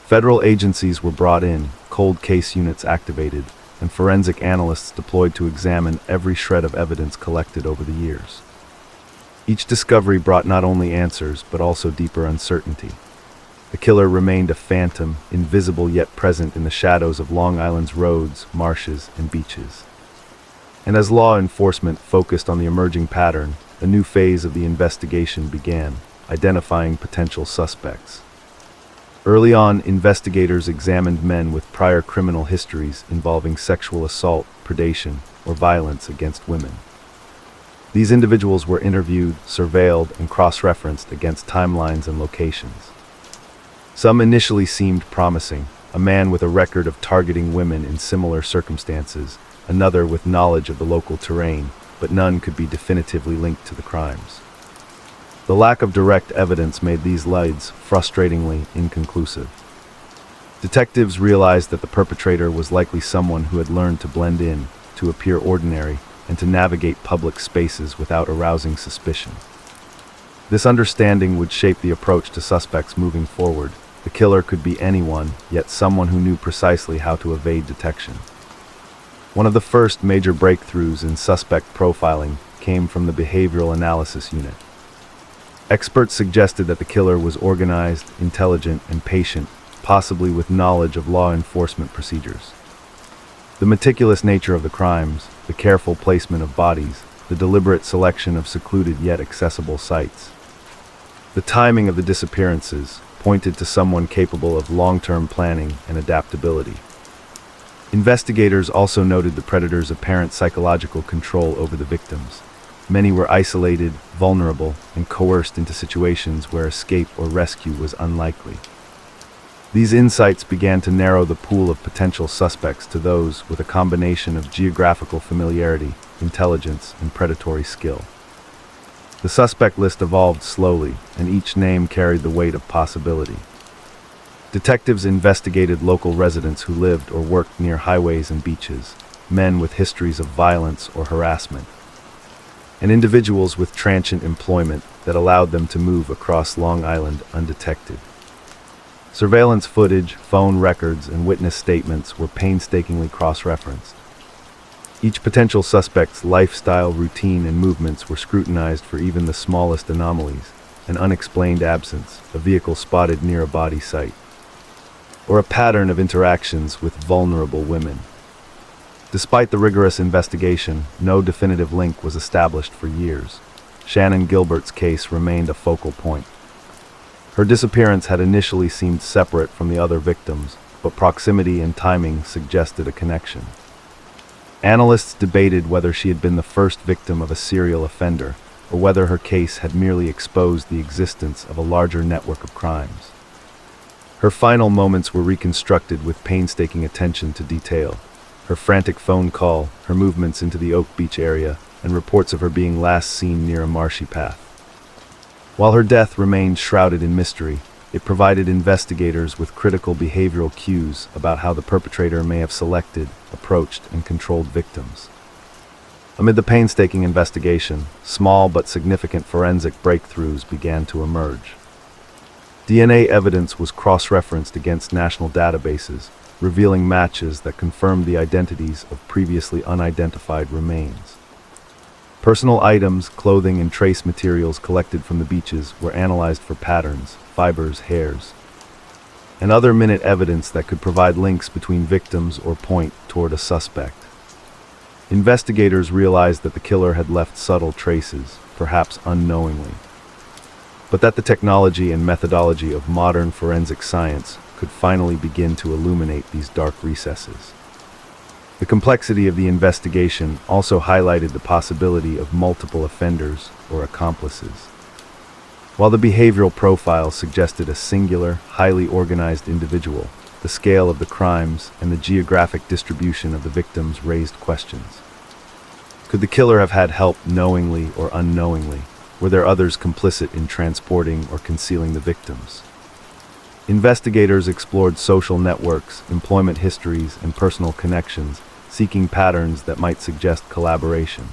Speaker 1: Federal agencies were brought in, cold case units activated, and forensic analysts deployed to examine every shred of evidence collected over the years. Each discovery brought not only answers, but also deeper uncertainty. The killer remained a phantom, invisible yet present in the shadows of Long Island's roads, marshes, and beaches. And as law enforcement focused on the emerging pattern, a new phase of the investigation began, identifying potential suspects. Early on, investigators examined men with prior criminal histories involving sexual assault, predation, or violence against women. These individuals were interviewed, surveilled, and cross-referenced against timelines and locations. Some initially seemed promising, a man with a record of targeting women in similar circumstances, another with knowledge of the local terrain, but none could be definitively linked to the crimes. The lack of direct evidence made these leads frustratingly inconclusive. Detectives realized that the perpetrator was likely someone who had learned to blend in, to appear ordinary, and to navigate public spaces without arousing suspicion. This understanding would shape the approach to suspects moving forward. The killer could be anyone, yet someone who knew precisely how to evade detection. One of the first major breakthroughs in suspect profiling came from the Behavioral Analysis Unit. Experts suggested that the killer was organized, intelligent, and patient, possibly with knowledge of law enforcement procedures. The meticulous nature of the crimes, the careful placement of bodies, the deliberate selection of secluded yet accessible sites. The timing of the disappearances pointed to someone capable of long-term planning and adaptability. Investigators also noted the predator's apparent psychological control over the victims. Many were isolated, vulnerable, and coerced into situations where escape or rescue was unlikely. These insights began to narrow the pool of potential suspects to those with a combination of geographical familiarity, intelligence, and predatory skill. The suspect list evolved slowly, and each name carried the weight of possibility. Detectives investigated local residents who lived or worked near highways and beaches, men with histories of violence or harassment, and individuals with transient employment that allowed them to move across Long Island undetected. Surveillance footage, phone records, and witness statements were painstakingly cross-referenced. Each potential suspect's lifestyle, routine, and movements were scrutinized for even the smallest anomalies: an unexplained absence, a vehicle spotted near a body site, or a pattern of interactions with vulnerable women. Despite the rigorous investigation, no definitive link was established for years. Shannon Gilbert's case remained a focal point. Her disappearance had initially seemed separate from the other victims, but proximity and timing suggested a connection. Analysts debated whether she had been the first victim of a serial offender, or whether her case had merely exposed the existence of a larger network of crimes. Her final moments were reconstructed with painstaking attention to detail. Her frantic phone call, her movements into the Oak Beach area, and reports of her being last seen near a marshy path. While her death remained shrouded in mystery, it provided investigators with critical behavioral cues about how the perpetrator may have selected, approached, and controlled victims. Amid the painstaking investigation, small but significant forensic breakthroughs began to emerge. DNA evidence was cross-referenced against national databases, revealing matches that confirmed the identities of previously unidentified remains. Personal items, clothing, and trace materials collected from the beaches were analyzed for patterns, fibers, hairs, and other minute evidence that could provide links between victims or point toward a suspect. Investigators realized that the killer had left subtle traces, perhaps unknowingly, but that the technology and methodology of modern forensic science could finally begin to illuminate these dark recesses. The complexity of the investigation also highlighted the possibility of multiple offenders or accomplices. While the behavioral profile suggested a singular, highly organized individual, the scale of the crimes and the geographic distribution of the victims raised questions. Could the killer have had help knowingly or unknowingly? Were there others complicit in transporting or concealing the victims? Investigators explored social networks, employment histories, and personal connections, seeking patterns that might suggest collaboration.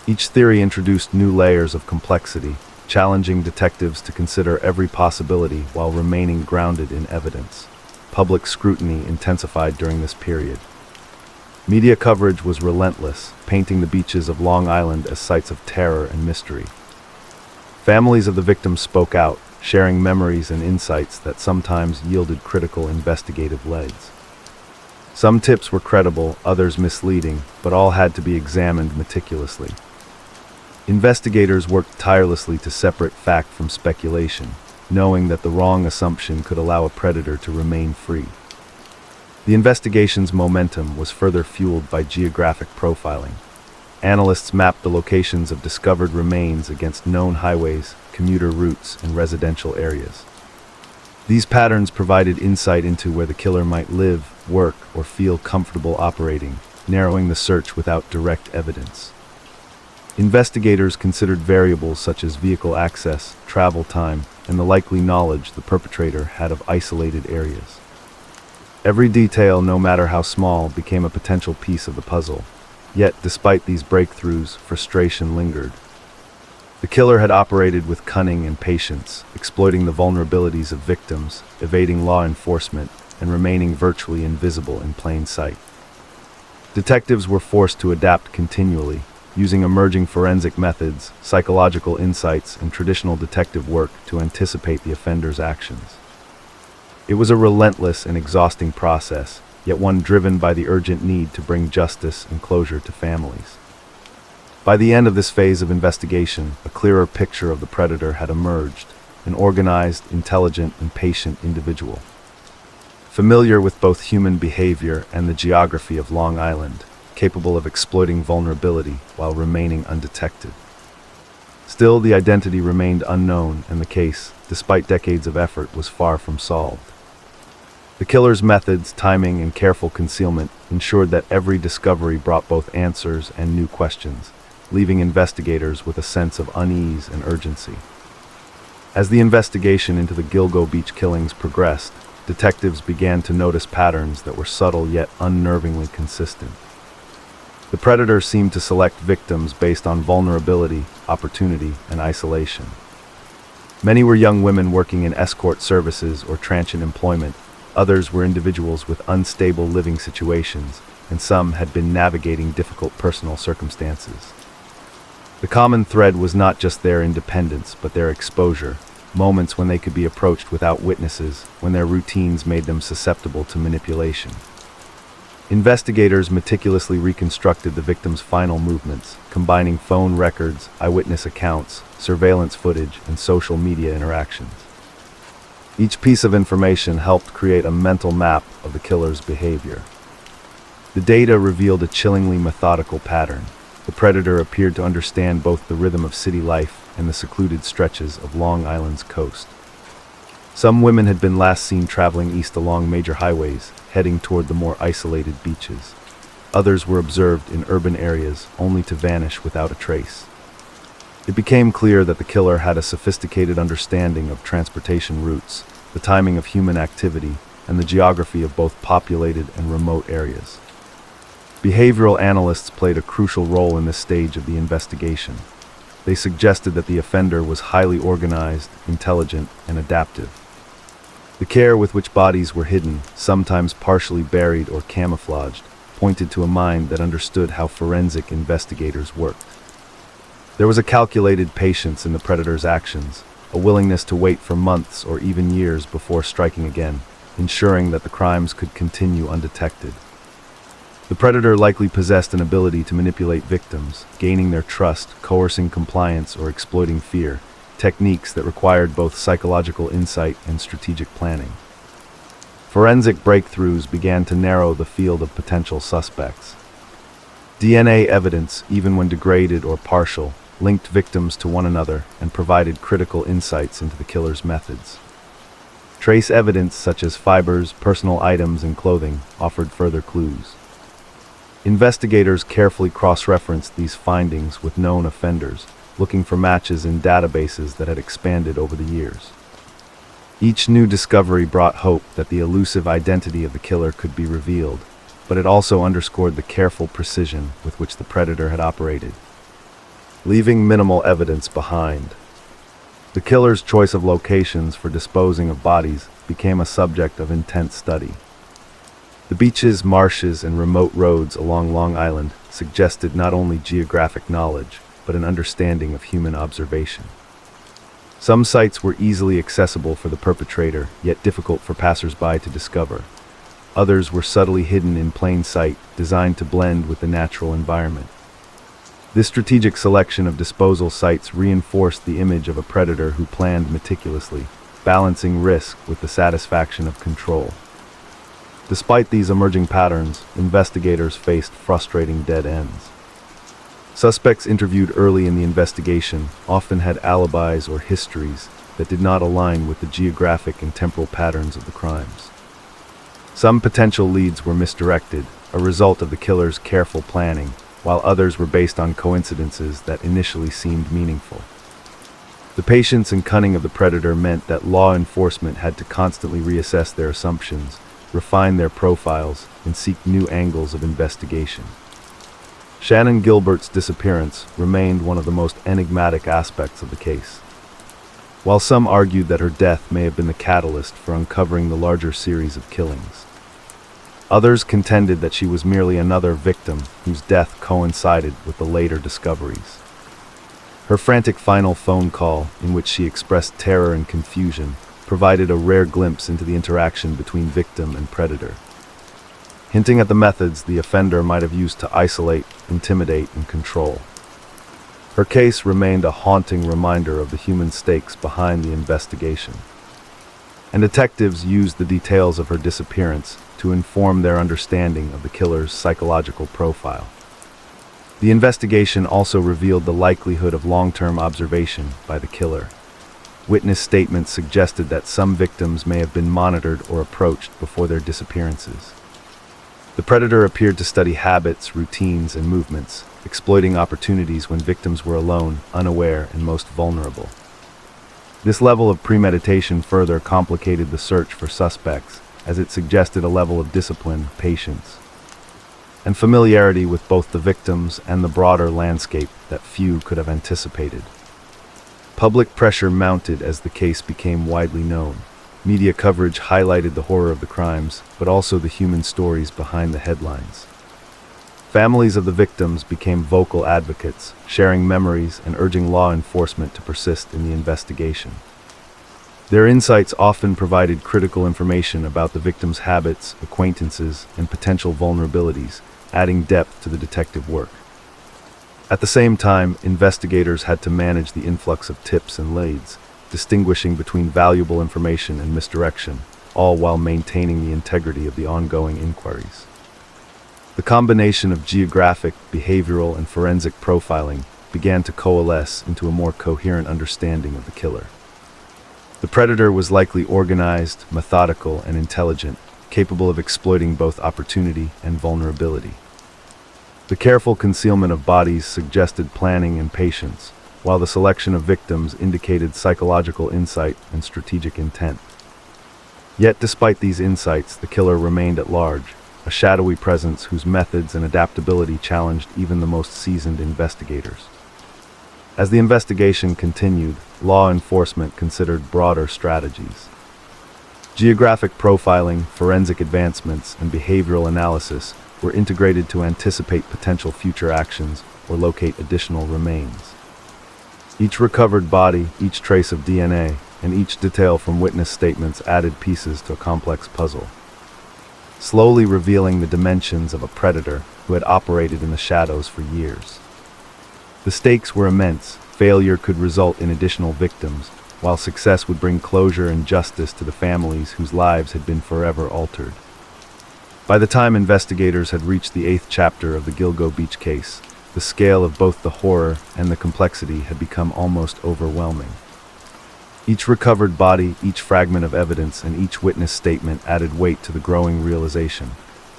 Speaker 1: Each theory introduced new layers of complexity, challenging detectives to consider every possibility while remaining grounded in evidence. Public scrutiny intensified during this period. Media coverage was relentless, painting the beaches of Long Island as sites of terror and mystery. Families of the victims spoke out, sharing memories and insights that sometimes yielded critical investigative leads. Some tips were credible, others misleading, but all had to be examined meticulously. Investigators worked tirelessly to separate fact from speculation, knowing that the wrong assumption could allow a predator to remain free. The investigation's momentum was further fueled by geographic profiling. Analysts mapped the locations of discovered remains against known highways, commuter routes, and residential areas. These patterns provided insight into where the killer might live, work, or feel comfortable operating, narrowing the search without direct evidence. Investigators considered variables such as vehicle access, travel time, and the likely knowledge the perpetrator had of isolated areas. Every detail, no matter how small, became a potential piece of the puzzle. Yet, despite these breakthroughs, frustration lingered. The killer had operated with cunning and patience, exploiting the vulnerabilities of victims, evading law enforcement, and remaining virtually invisible in plain sight. Detectives were forced to adapt continually, using emerging forensic methods, psychological insights, and traditional detective work to anticipate the offender's actions. It was a relentless and exhausting process, yet one driven by the urgent need to bring justice and closure to families. By the end of this phase of investigation, a clearer picture of the predator had emerged, an organized, intelligent, and patient individual. Familiar with both human behavior and the geography of Long Island, capable of exploiting vulnerability while remaining undetected. Still, the identity remained unknown, and the case, despite decades of effort, was far from solved. The killer's methods, timing, and careful concealment ensured that every discovery brought both answers and new questions, leaving investigators with a sense of unease and urgency. As the investigation into the Gilgo beach killings progressed, detectives began to notice patterns that were subtle yet unnervingly consistent. The predator seemed to select victims based on vulnerability, opportunity, and isolation. Many were young women working in escort services or transient employment, others were individuals with unstable living situations, and some had been navigating difficult personal circumstances. The common thread was not just their independence, but their exposure, moments when they could be approached without witnesses, when their routines made them susceptible to manipulation. Investigators meticulously reconstructed the victim's final movements, combining phone records, eyewitness accounts, surveillance footage, and social media interactions. Each piece of information helped create a mental map of the killer's behavior. The data revealed a chillingly methodical pattern. The predator appeared to understand both the rhythm of city life and the secluded stretches of Long Island's coast. Some women had been last seen traveling east along major highways, heading toward the more isolated beaches. Others were observed in urban areas, only to vanish without a trace. It became clear that the killer had a sophisticated understanding of transportation routes, the timing of human activity, and the geography of both populated and remote areas. Behavioral analysts played a crucial role in this stage of the investigation. They suggested that the offender was highly organized, intelligent, and adaptive. The care with which bodies were hidden, sometimes partially buried or camouflaged, pointed to a mind that understood how forensic investigators worked. There was a calculated patience in the predator's actions, a willingness to wait for months or even years before striking again, ensuring that the crimes could continue undetected. The predator likely possessed an ability to manipulate victims, gaining their trust, coercing compliance, or exploiting fear, techniques that required both psychological insight and strategic planning. Forensic breakthroughs began to narrow the field of potential suspects. DNA evidence, even when degraded or partial, linked victims to one another, and provided critical insights into the killer's methods. Trace evidence such as fibers, personal items, and clothing offered further clues. Investigators carefully cross-referenced these findings with known offenders, looking for matches in databases that had expanded over the years. Each new discovery brought hope that the elusive identity of the killer could be revealed, but it also underscored the careful precision with which the predator had operated, leaving minimal evidence behind. The killer's choice of locations for disposing of bodies became a subject of intense study. The beaches, marshes, and remote roads along Long Island suggested not only geographic knowledge, but an understanding of human observation. Some sites were easily accessible for the perpetrator, yet difficult for passers-by to discover. Others were subtly hidden in plain sight, designed to blend with the natural environment. This strategic selection of disposal sites reinforced the image of a predator who planned meticulously, balancing risk with the satisfaction of control. Despite these emerging patterns, investigators faced frustrating dead ends. Suspects interviewed early in the investigation often had alibis or histories that did not align with the geographic and temporal patterns of the crimes. Some potential leads were misdirected, a result of the killer's careful planning, while others were based on coincidences that initially seemed meaningful. The patience and cunning of the predator meant that law enforcement had to constantly reassess their assumptions, refine their profiles, and seek new angles of investigation. Shannon Gilbert's disappearance remained one of the most enigmatic aspects of the case. While some argued that her death may have been the catalyst for uncovering the larger series of killings, others contended that she was merely another victim whose death coincided with the later discoveries. Her frantic final phone call, in which she expressed terror and confusion, provided a rare glimpse into the interaction between victim and predator, hinting at the methods the offender might have used to isolate, intimidate, and control. Her case remained a haunting reminder of the human stakes behind the investigation, and detectives used the details of her disappearance to inform their understanding of the killer's psychological profile. The investigation also revealed the likelihood of long-term observation by the killer. Witness statements suggested that some victims may have been monitored or approached before their disappearances. The predator appeared to study habits, routines, and movements, exploiting opportunities when victims were alone, unaware, and most vulnerable. This level of premeditation further complicated the search for suspects, as it suggested a level of discipline, patience, and familiarity with both the victims and the broader landscape that few could have anticipated. Public pressure mounted as the case became widely known. Media coverage highlighted the horror of the crimes, but also the human stories behind the headlines. Families of the victims became vocal advocates, sharing memories and urging law enforcement to persist in the investigation. Their insights often provided critical information about the victims' habits, acquaintances, and potential vulnerabilities, adding depth to the detective work. At the same time, investigators had to manage the influx of tips and leads, distinguishing between valuable information and misdirection, all while maintaining the integrity of the ongoing inquiries. The combination of geographic, behavioral, and forensic profiling began to coalesce into a more coherent understanding of the killer. The predator was likely organized, methodical, and intelligent, capable of exploiting both opportunity and vulnerability. The careful concealment of bodies suggested planning and patience, while the selection of victims indicated psychological insight and strategic intent. Yet despite these insights, the killer remained at large, a shadowy presence whose methods and adaptability challenged even the most seasoned investigators. As the investigation continued, law enforcement considered broader strategies. Geographic profiling, forensic advancements, and behavioral analysis were integrated to anticipate potential future actions or locate additional remains. Each recovered body, each trace of DNA, and each detail from witness statements added pieces to a complex puzzle, slowly revealing the dimensions of a predator who had operated in the shadows for years. The stakes were immense. Failure could result in additional victims, while success would bring closure and justice to the families whose lives had been forever altered. By the time investigators had reached the 8th chapter of the Gilgo Beach case, The scale of both the horror and the complexity had become almost overwhelming. Each recovered body, each fragment of evidence, and each witness statement added weight to the growing realization.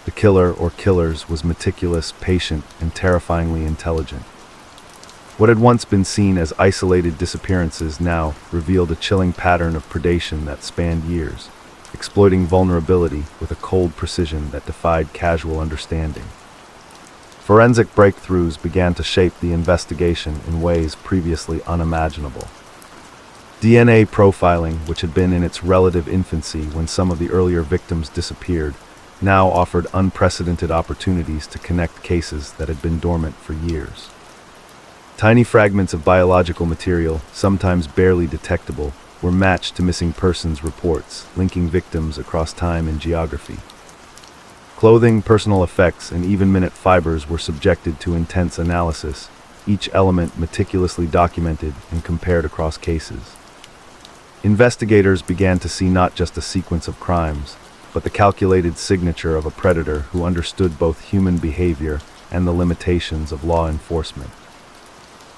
Speaker 1: The killer or killers was meticulous, patient, and terrifyingly intelligent. What had once been seen as isolated disappearances now revealed a chilling pattern of predation that spanned years, exploiting vulnerability with a cold precision that defied casual understanding. Forensic breakthroughs began to shape the investigation in ways previously unimaginable. DNA profiling, which had been in its relative infancy when some of the earlier victims disappeared, now offered unprecedented opportunities to connect cases that had been dormant for years. Tiny fragments of biological material, sometimes barely detectable, were matched to missing persons reports, linking victims across time and geography. Clothing, personal effects, and even minute fibers were subjected to intense analysis, each element meticulously documented and compared across cases. Investigators began to see not just a sequence of crimes, but the calculated signature of a predator who understood both human behavior and the limitations of law enforcement.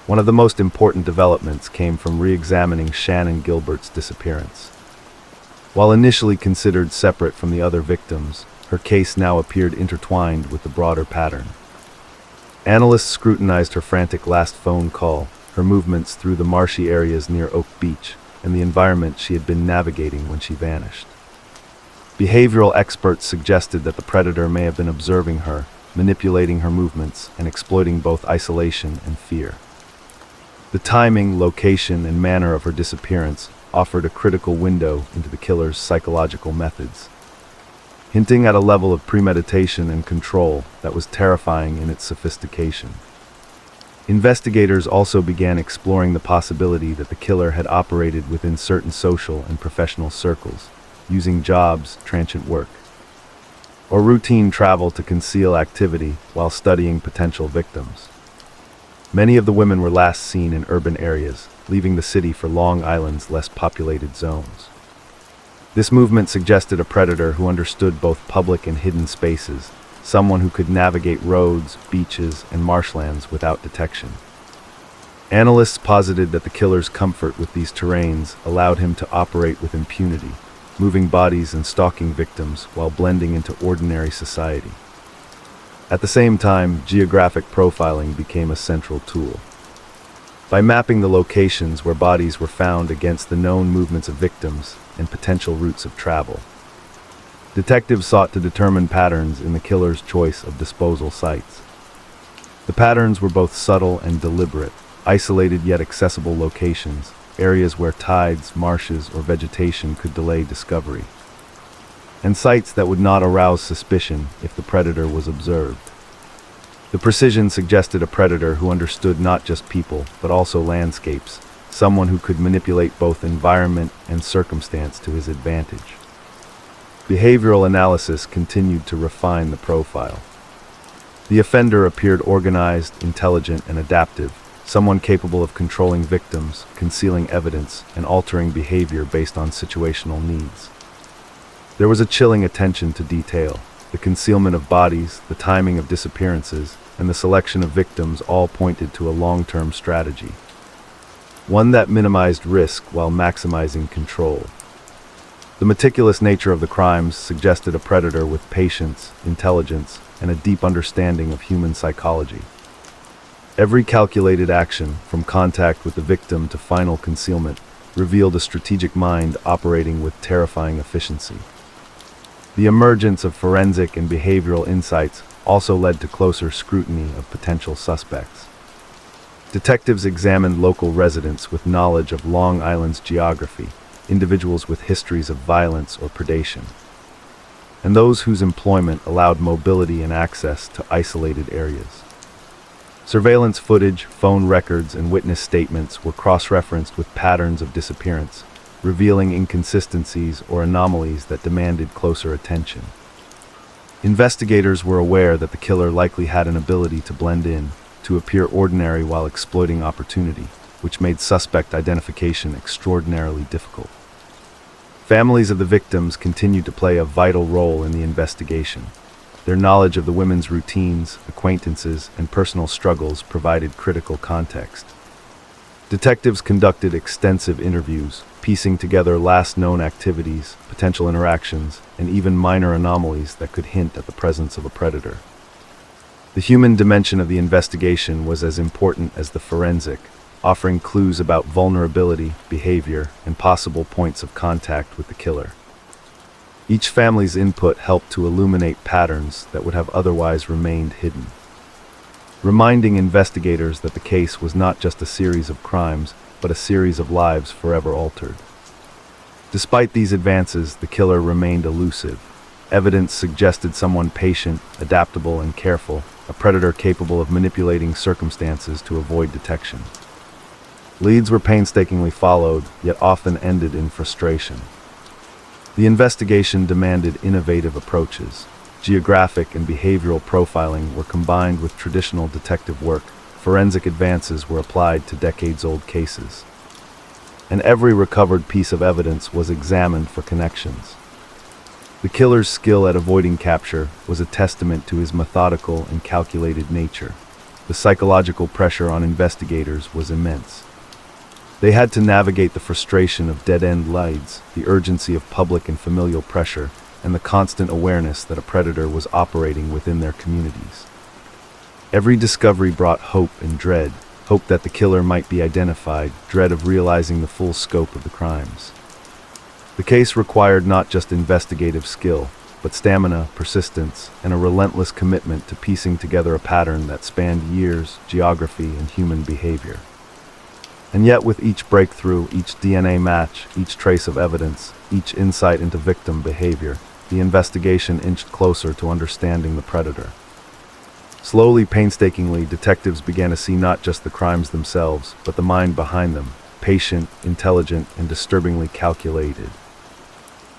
Speaker 1: One of the most important developments came from re-examining Shannon Gilbert's disappearance. While initially considered separate from the other victims, her case now appeared intertwined with the broader pattern. Analysts scrutinized her frantic last phone call, her movements through the marshy areas near Oak Beach, and the environment she had been navigating when she vanished. Behavioral experts suggested that the predator may have been observing her, manipulating her movements, and exploiting both isolation and fear. The timing, location, and manner of her disappearance offered a critical window into the killer's psychological methods, hinting at a level of premeditation and control that was terrifying in its sophistication. Investigators also began exploring the possibility that the killer had operated within certain social and professional circles, using jobs, transient work, or routine travel to conceal activity while studying potential victims. Many of the women were last seen in urban areas, leaving the city for Long Island's less populated zones. This movement suggested a predator who understood both public and hidden spaces, someone who could navigate roads, beaches, and marshlands without detection. Analysts posited that the killer's comfort with these terrains allowed him to operate with impunity, moving bodies and stalking victims while blending into ordinary society. At the same time, geographic profiling became a central tool. By mapping the locations where bodies were found against the known movements of victims and potential routes of travel, detectives sought to determine patterns in the killer's choice of disposal sites. The patterns were both subtle and deliberate, isolated yet accessible locations, areas where tides, marshes, or vegetation could delay discovery, and sites that would not arouse suspicion if the predator was observed. The precision suggested a predator who understood not just people, but also landscapes, someone who could manipulate both environment and circumstance to his advantage. Behavioral analysis continued to refine the profile. The offender appeared organized, intelligent, and adaptive, someone capable of controlling victims, concealing evidence, and altering behavior based on situational needs. There was a chilling attention to detail. The concealment of bodies, the timing of disappearances, and the selection of victims all pointed to a long-term strategy, one that minimized risk while maximizing control. The meticulous nature of the crimes suggested a predator with patience, intelligence, and a deep understanding of human psychology. Every calculated action, from contact with the victim to final concealment, revealed a strategic mind operating with terrifying efficiency. The emergence of forensic and behavioral insights also led to closer scrutiny of potential suspects. Detectives examined local residents with knowledge of Long Island's geography, individuals with histories of violence or predation, and those whose employment allowed mobility and access to isolated areas. Surveillance footage, phone records, and witness statements were cross-referenced with patterns of disappearance, revealing inconsistencies or anomalies that demanded closer attention. Investigators were aware that the killer likely had an ability to blend in, to appear ordinary while exploiting opportunity, which made suspect identification extraordinarily difficult. Families of the victims continued to play a vital role in the investigation. Their knowledge of the women's routines, acquaintances, and personal struggles provided critical context. Detectives conducted extensive interviews, piecing together last known activities, potential interactions, and even minor anomalies that could hint at the presence of a predator. The human dimension of the investigation was as important as the forensic, offering clues about vulnerability, behavior, and possible points of contact with the killer. Each family's input helped to illuminate patterns that would have otherwise remained hidden, reminding investigators that the case was not just a series of crimes, but a series of lives forever altered. Despite these advances, the killer remained elusive. Evidence suggested someone patient, adaptable, and careful, a predator capable of manipulating circumstances to avoid detection. Leads were painstakingly followed, yet often ended in frustration. The investigation demanded innovative approaches. Geographic and behavioral profiling were combined with traditional detective work. Forensic advances were applied to decades-old cases, and every recovered piece of evidence was examined for connections. The killer's skill at avoiding capture was a testament to his methodical and calculated nature. The psychological pressure on investigators was immense. They had to navigate the frustration of dead-end leads, the urgency of public and familial pressure, and the constant awareness that a predator was operating within their communities. Every discovery brought hope and dread, hope that the killer might be identified, dread of realizing the full scope of the crimes. The case required not just investigative skill, but stamina, persistence, and a relentless commitment to piecing together a pattern that spanned years, geography, and human behavior. And yet, with each breakthrough, each DNA match, each trace of evidence, each insight into victim behavior, the investigation inched closer to understanding the predator. Slowly, painstakingly, detectives began to see not just the crimes themselves, but the mind behind them, patient, intelligent, and disturbingly calculated.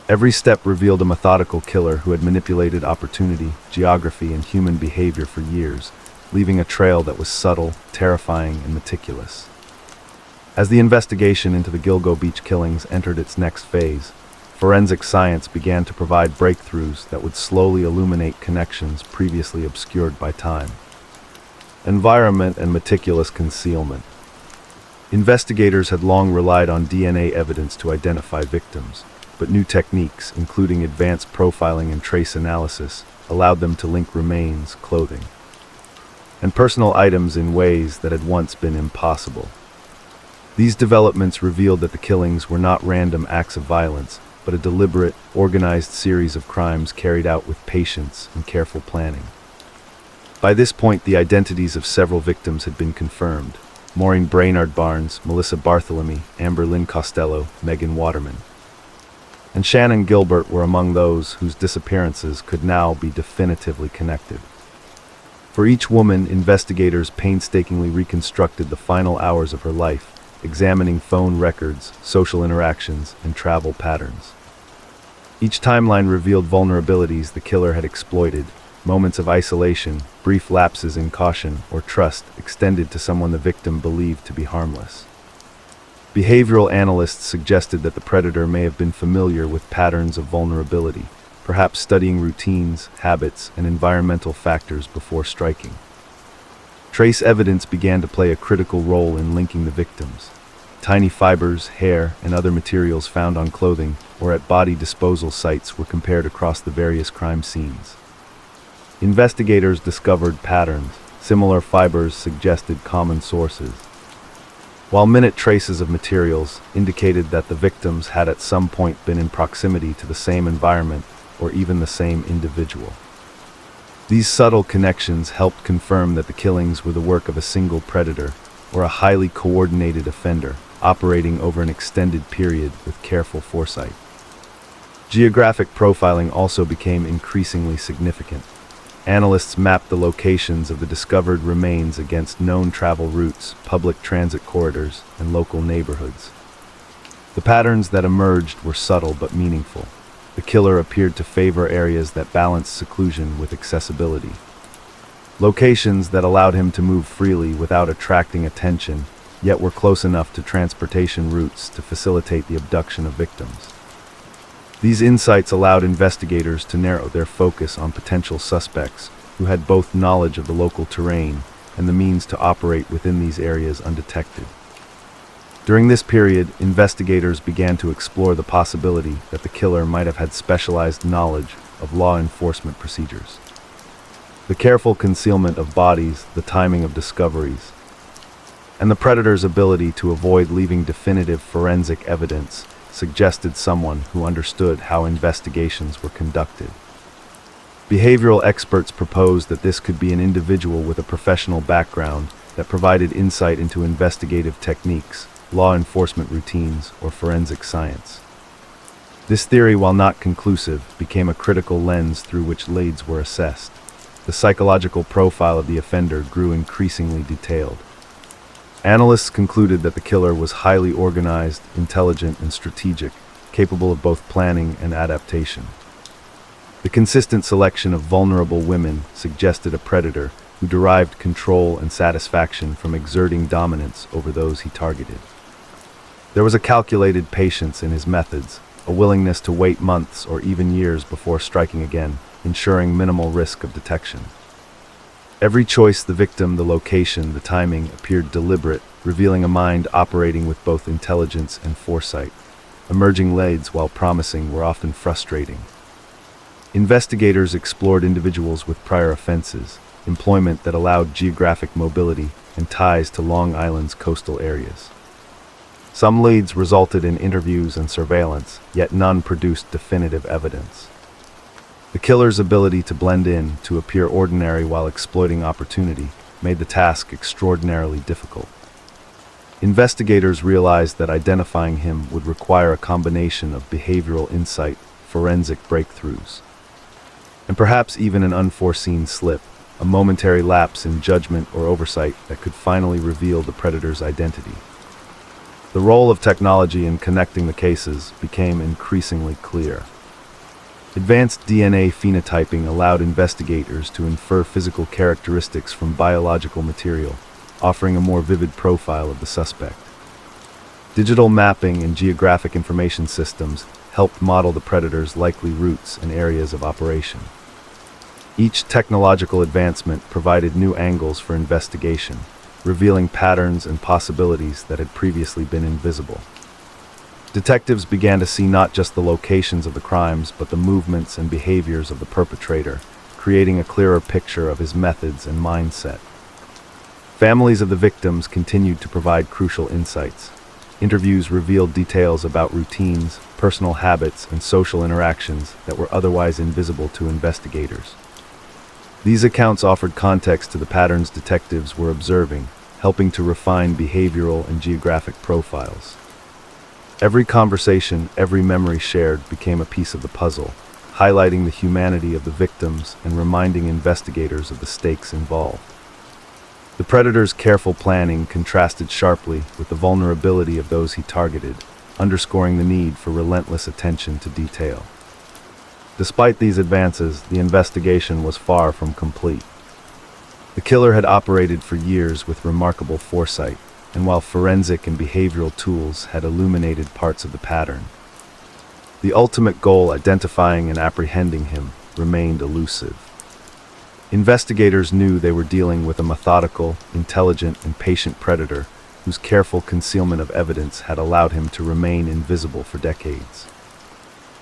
Speaker 1: Every step revealed a methodical killer who had manipulated opportunity, geography, and human behavior for years, leaving a trail that was subtle, terrifying, and meticulous. As the investigation into the Gilgo Beach killings entered its next phase, forensic science began to provide breakthroughs that would slowly illuminate connections previously obscured by time. Environment and meticulous concealment. Investigators had long relied on DNA evidence to identify victims, but new techniques, including advanced profiling and trace analysis, allowed them to link remains, clothing, and personal items in ways that had once been impossible. These developments revealed that the killings were not random acts of violence, but a deliberate, organized series of crimes carried out with patience and careful planning. By this point, the identities of several victims had been confirmed: Maureen Brainard Barnes, Melissa Bartholomew, Amber Lynn Costello, Megan Waterman, and Shannon Gilbert were among those whose disappearances could now be definitively connected. For each woman, investigators painstakingly reconstructed the final hours of her life, examining phone records, social interactions, and travel patterns. Each timeline revealed vulnerabilities the killer had exploited, moments of isolation, brief lapses in caution or trust extended to someone the victim believed to be harmless. Behavioral analysts suggested that the predator may have been familiar with patterns of vulnerability, perhaps studying routines, habits, and environmental factors before striking. Trace evidence began to play a critical role in linking the victims. Tiny fibers, hair, and other materials found on clothing or at body disposal sites were compared across the various crime scenes. Investigators discovered patterns. Similar fibers suggested common sources, while minute traces of materials indicated that the victims had at some point been in proximity to the same environment or even the same individual. These subtle connections helped confirm that the killings were the work of a single predator or a highly coordinated offender, operating over an extended period with careful foresight. Geographic profiling also became increasingly significant. Analysts mapped the locations of the discovered remains against known travel routes, public transit corridors, and local neighborhoods. The patterns that emerged were subtle but meaningful. The killer appeared to favor areas that balanced seclusion with accessibility. Locations that allowed him to move freely without attracting attention, yet were close enough to transportation routes to facilitate the abduction of victims. These insights allowed investigators to narrow their focus on potential suspects who had both knowledge of the local terrain and the means to operate within these areas undetected. During this period, investigators began to explore the possibility that the killer might have had specialized knowledge of law enforcement procedures. The careful concealment of bodies, the timing of discoveries, and the predator's ability to avoid leaving definitive forensic evidence suggested someone who understood how investigations were conducted. Behavioral experts proposed that this could be an individual with a professional background that provided insight into investigative techniques, law enforcement routines, or forensic science. This theory, while not conclusive, became a critical lens through which leads were assessed. The psychological profile of the offender grew increasingly detailed. Analysts concluded that the killer was highly organized, intelligent, and strategic, capable of both planning and adaptation. The consistent selection of vulnerable women suggested a predator who derived control and satisfaction from exerting dominance over those he targeted. There was a calculated patience in his methods, a willingness to wait months or even years before striking again, ensuring minimal risk of detection. Every choice, the victim, the location, the timing, appeared deliberate, revealing a mind operating with both intelligence and foresight. Emerging leads, while promising, were often frustrating. Investigators explored individuals with prior offenses, employment that allowed geographic mobility, and ties to Long Island's coastal areas. Some leads resulted in interviews and surveillance, yet none produced definitive evidence. The killer's ability to blend in, to appear ordinary while exploiting opportunity, made the task extraordinarily difficult. Investigators realized that identifying him would require a combination of behavioral insight, forensic breakthroughs, and perhaps even an unforeseen slip, a momentary lapse in judgment or oversight that could finally reveal the predator's identity. The role of technology in connecting the cases became increasingly clear. Advanced DNA phenotyping allowed investigators to infer physical characteristics from biological material, offering a more vivid profile of the suspect. Digital mapping and geographic information systems helped model the predator's likely routes and areas of operation. Each technological advancement provided new angles for investigation, revealing patterns and possibilities that had previously been invisible. Detectives began to see not just the locations of the crimes, but the movements and behaviors of the perpetrator, creating a clearer picture of his methods and mindset. Families of the victims continued to provide crucial insights. Interviews revealed details about routines, personal habits, and social interactions that were otherwise invisible to investigators. These accounts offered context to the patterns detectives were observing, helping to refine behavioral and geographic profiles. Every conversation, every memory shared became a piece of the puzzle, highlighting the humanity of the victims and reminding investigators of the stakes involved. The predator's careful planning contrasted sharply with the vulnerability of those he targeted, underscoring the need for relentless attention to detail. Despite these advances, the investigation was far from complete. The killer had operated for years with remarkable foresight, and while forensic and behavioral tools had illuminated parts of the pattern, the ultimate goal, identifying and apprehending him, remained elusive. Investigators knew they were dealing with a methodical, intelligent, and patient predator whose careful concealment of evidence had allowed him to remain invisible for decades.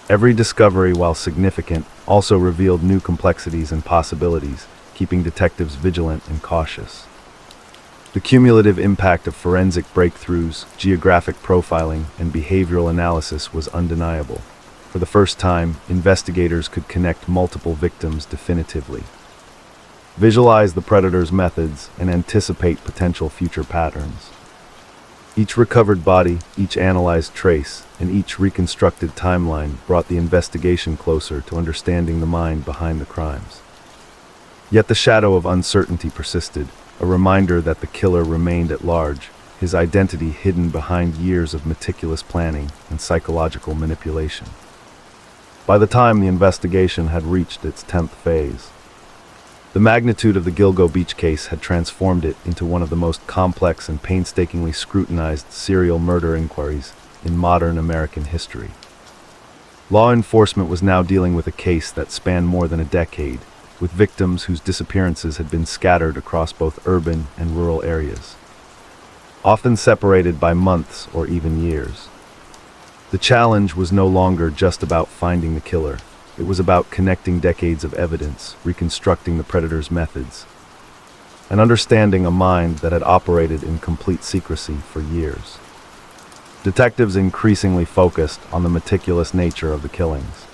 Speaker 1: Every discovery, while significant, also revealed new complexities and possibilities, keeping detectives vigilant and cautious. The cumulative impact of forensic breakthroughs, geographic profiling, and behavioral analysis was undeniable. For the first time, investigators could connect multiple victims definitively, visualize the predator's methods, and anticipate potential future patterns. Each recovered body, each analyzed trace, and each reconstructed timeline brought the investigation closer to understanding the mind behind the crimes. Yet the shadow of uncertainty persisted, a reminder that the killer remained at large, his identity hidden behind years of meticulous planning and psychological manipulation. By the time the investigation had reached its 10th phase, the magnitude of the Gilgo Beach case had transformed it into one of the most complex and painstakingly scrutinized serial murder inquiries in modern American history. Law enforcement was now dealing with a case that spanned more than a decade, with victims whose disappearances had been scattered across both urban and rural areas, often separated by months or even years. The challenge was no longer just about finding the killer. It was about connecting decades of evidence, reconstructing the predator's methods, and understanding a mind that had operated in complete secrecy for years. Detectives increasingly focused on the meticulous nature of the killings.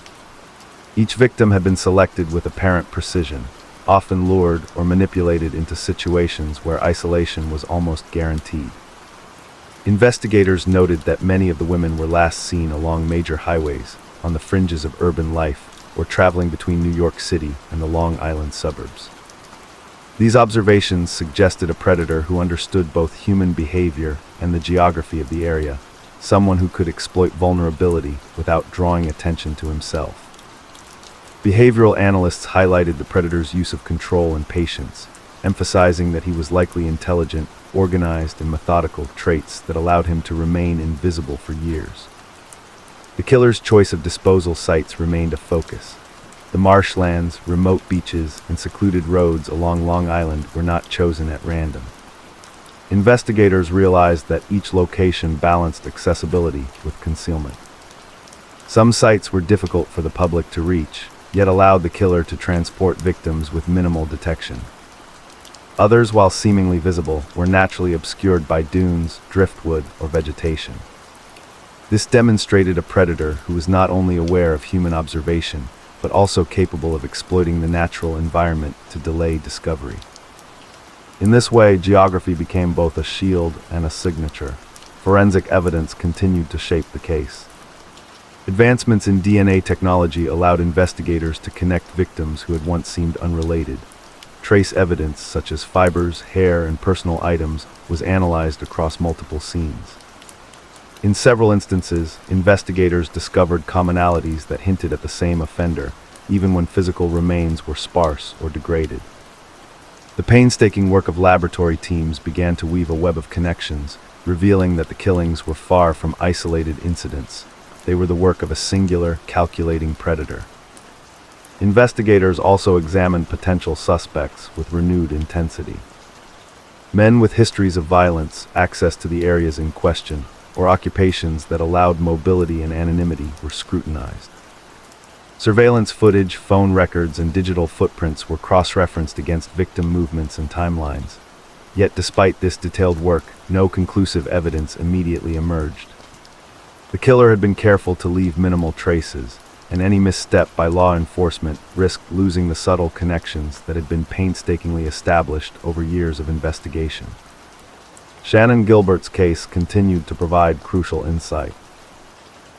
Speaker 1: Each victim had been selected with apparent precision, often lured or manipulated into situations where isolation was almost guaranteed. Investigators noted that many of the women were last seen along major highways, on the fringes of urban life, or traveling between New York City and the Long Island suburbs. These observations suggested a predator who understood both human behavior and the geography of the area, someone who could exploit vulnerability without drawing attention to himself. Behavioral analysts highlighted the predator's use of control and patience, emphasizing that he was likely intelligent, organized, and methodical, traits that allowed him to remain invisible for years. The killer's choice of disposal sites remained a focus. The marshlands, remote beaches, and secluded roads along Long Island were not chosen at random. Investigators realized that each location balanced accessibility with concealment. Some sites were difficult for the public to reach, yet allowed the killer to transport victims with minimal detection. Others, while seemingly visible, were naturally obscured by dunes, driftwood, or vegetation. This demonstrated a predator who was not only aware of human observation, but also capable of exploiting the natural environment to delay discovery. In this way, geography became both a shield and a signature. Forensic evidence continued to shape the case. Advancements in DNA technology allowed investigators to connect victims who had once seemed unrelated. Trace evidence, such as fibers, hair, and personal items, was analyzed across multiple scenes. In several instances, investigators discovered commonalities that hinted at the same offender, even when physical remains were sparse or degraded. The painstaking work of laboratory teams began to weave a web of connections, revealing that the killings were far from isolated incidents. They were the work of a singular, calculating predator. Investigators also examined potential suspects with renewed intensity. Men with histories of violence, access to the areas in question, or occupations that allowed mobility and anonymity were scrutinized. Surveillance footage, phone records, and digital footprints were cross-referenced against victim movements and timelines. Yet despite this detailed work, no conclusive evidence immediately emerged. The killer had been careful to leave minimal traces, and any misstep by law enforcement risked losing the subtle connections that had been painstakingly established over years of investigation. Shannon Gilbert's case continued to provide crucial insight.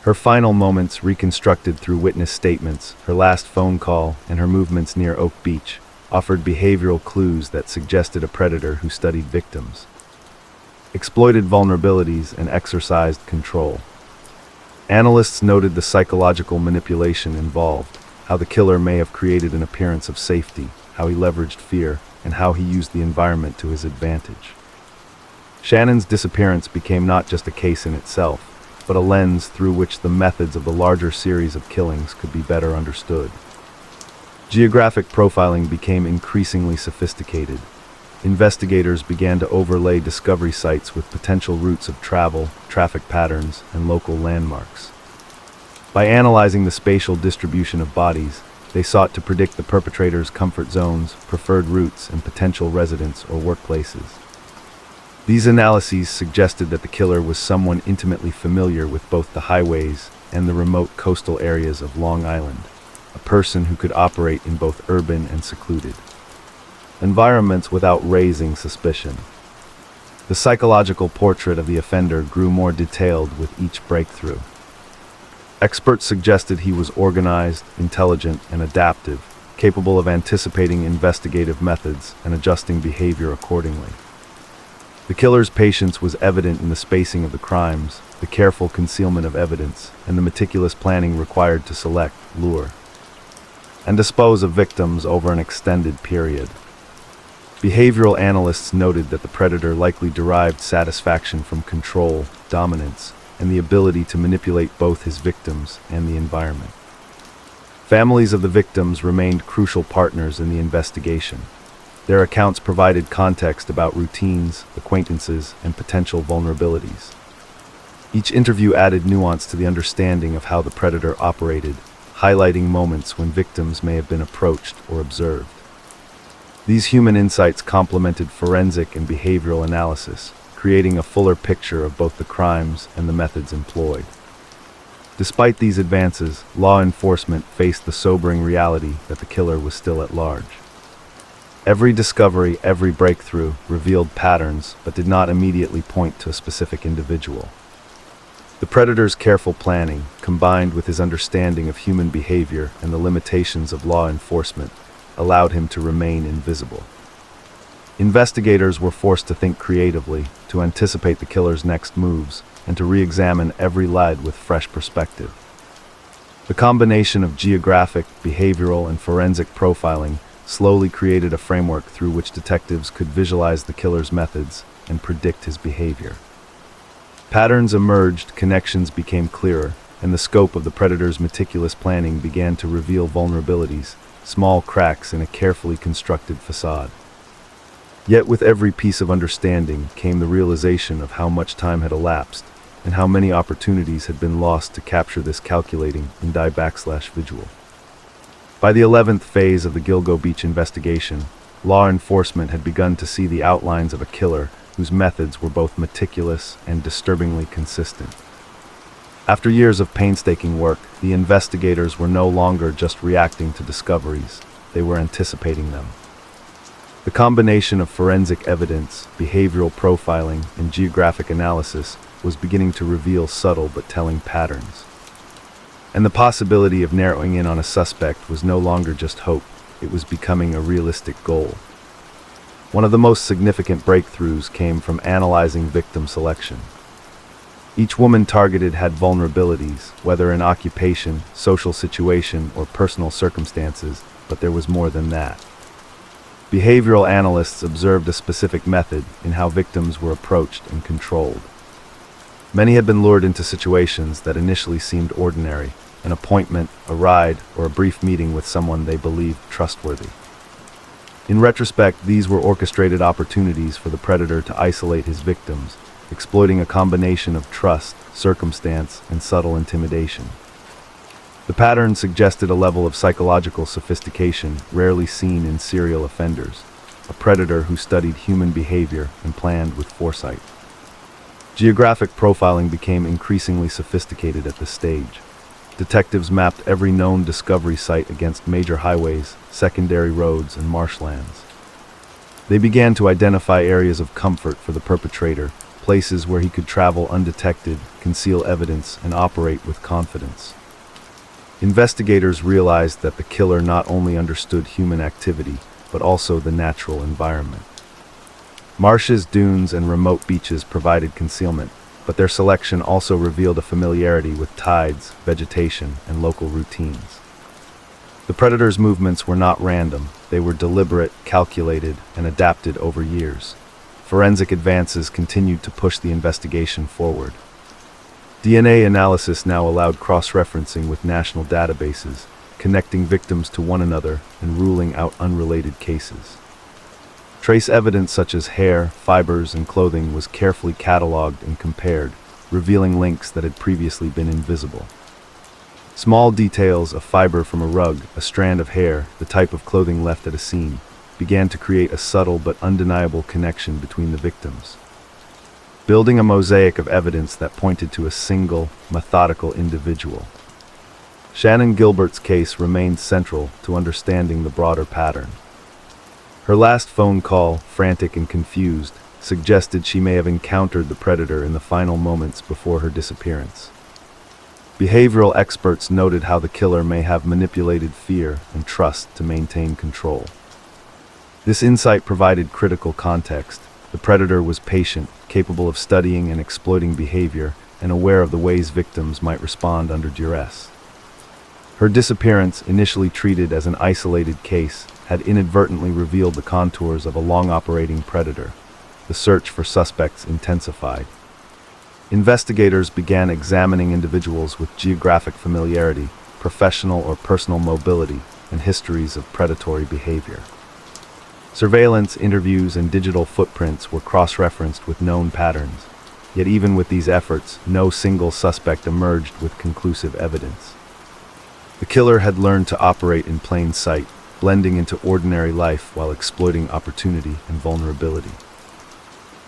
Speaker 1: Her final moments, reconstructed through witness statements, her last phone call, and her movements near Oak Beach, offered behavioral clues that suggested a predator who studied victims, exploited vulnerabilities, and exercised control. Analysts noted the psychological manipulation involved, how the killer may have created an appearance of safety, how he leveraged fear, and how he used the environment to his advantage. Shannon's disappearance became not just a case in itself, but a lens through which the methods of the larger series of killings could be better understood. Geographic profiling became increasingly sophisticated. Investigators began to overlay discovery sites with potential routes of travel, traffic patterns, and local landmarks. By analyzing the spatial distribution of bodies, they sought to predict the perpetrator's comfort zones, preferred routes, and potential residence or workplaces. These analyses suggested that the killer was someone intimately familiar with both the highways and the remote coastal areas of Long Island, a person who could operate in both urban and secluded environments without raising suspicion. The psychological portrait of the offender grew more detailed with each breakthrough. Experts suggested he was organized, intelligent, and adaptive, capable of anticipating investigative methods and adjusting behavior accordingly. The killer's patience was evident in the spacing of the crimes, the careful concealment of evidence, and the meticulous planning required to select, lure, and dispose of victims over an extended period. Behavioral analysts noted that the predator likely derived satisfaction from control, dominance, and the ability to manipulate both his victims and the environment. Families of the victims remained crucial partners in the investigation. Their accounts provided context about routines, acquaintances, and potential vulnerabilities. Each interview added nuance to the understanding of how the predator operated, highlighting moments when victims may have been approached or observed. These human insights complemented forensic and behavioral analysis, creating a fuller picture of both the crimes and the methods employed. Despite these advances, law enforcement faced the sobering reality that the killer was still at large. Every discovery, every breakthrough revealed patterns but did not immediately point to a specific individual. The predator's careful planning, combined with his understanding of human behavior and the limitations of law enforcement, allowed him to remain invisible. Investigators were forced to think creatively, to anticipate the killer's next moves, and to re-examine every lead with fresh perspective. The combination of geographic, behavioral, and forensic profiling slowly created a framework through which detectives could visualize the killer's methods and predict his behavior. Patterns emerged, connections became clearer, and the scope of the predator's meticulous planning began to reveal vulnerabilities, small cracks in a carefully constructed facade. Yet with every piece of understanding came the realization of how much time had elapsed, and how many opportunities had been lost to capture this calculating and visual. By the 11th phase of the Gilgo Beach investigation, law enforcement had begun to see the outlines of a killer whose methods were both meticulous and disturbingly consistent. After years of painstaking work, the investigators were no longer just reacting to discoveries, they were anticipating them. The combination of forensic evidence, behavioral profiling, and geographic analysis was beginning to reveal subtle but telling patterns. And the possibility of narrowing in on a suspect was no longer just hope, it was becoming a realistic goal. One of the most significant breakthroughs came from analyzing victim selection. Each woman targeted had vulnerabilities, whether in occupation, social situation, or personal circumstances, but there was more than that. Behavioral analysts observed a specific method in how victims were approached and controlled. Many had been lured into situations that initially seemed ordinary, an appointment, a ride, or a brief meeting with someone they believed trustworthy. In retrospect, these were orchestrated opportunities for the predator to isolate his victims, exploiting a combination of trust, circumstance, and subtle intimidation. The pattern suggested a level of psychological sophistication rarely seen in serial offenders, a predator who studied human behavior and planned with foresight. Geographic profiling became increasingly sophisticated at this stage. Detectives mapped every known discovery site against major highways, secondary roads, and marshlands. They began to identify areas of comfort for the perpetrator, places where he could travel undetected, conceal evidence, and operate with confidence. Investigators realized that the killer not only understood human activity, but also the natural environment. Marshes, dunes, and remote beaches provided concealment, but their selection also revealed a familiarity with tides, vegetation, and local routines. The predator's movements were not random, they were deliberate, calculated, and adapted over years. Forensic advances continued to push the investigation forward. DNA analysis now allowed cross-referencing with national databases, connecting victims to one another and ruling out unrelated cases. Trace evidence such as hair, fibers, and clothing was carefully cataloged and compared, revealing links that had previously been invisible. Small details, a fiber from a rug, a strand of hair, the type of clothing left at a scene, began to create a subtle but undeniable connection between the victims, building a mosaic of evidence that pointed to a single, methodical individual. Shannon Gilbert's case remained central to understanding the broader pattern. Her last phone call, frantic and confused, suggested she may have encountered the predator in the final moments before her disappearance. Behavioral experts noted how the killer may have manipulated fear and trust to maintain control. This insight provided critical context. The predator was patient, capable of studying and exploiting behavior, and aware of the ways victims might respond under duress. Her disappearance, initially treated as an isolated case, had inadvertently revealed the contours of a long-operating predator. The search for suspects intensified. Investigators began examining individuals with geographic familiarity, professional or personal mobility, and histories of predatory behavior. Surveillance, interviews, and digital footprints were cross-referenced with known patterns. Yet even with these efforts, no single suspect emerged with conclusive evidence. The killer had learned to operate in plain sight, blending into ordinary life while exploiting opportunity and vulnerability.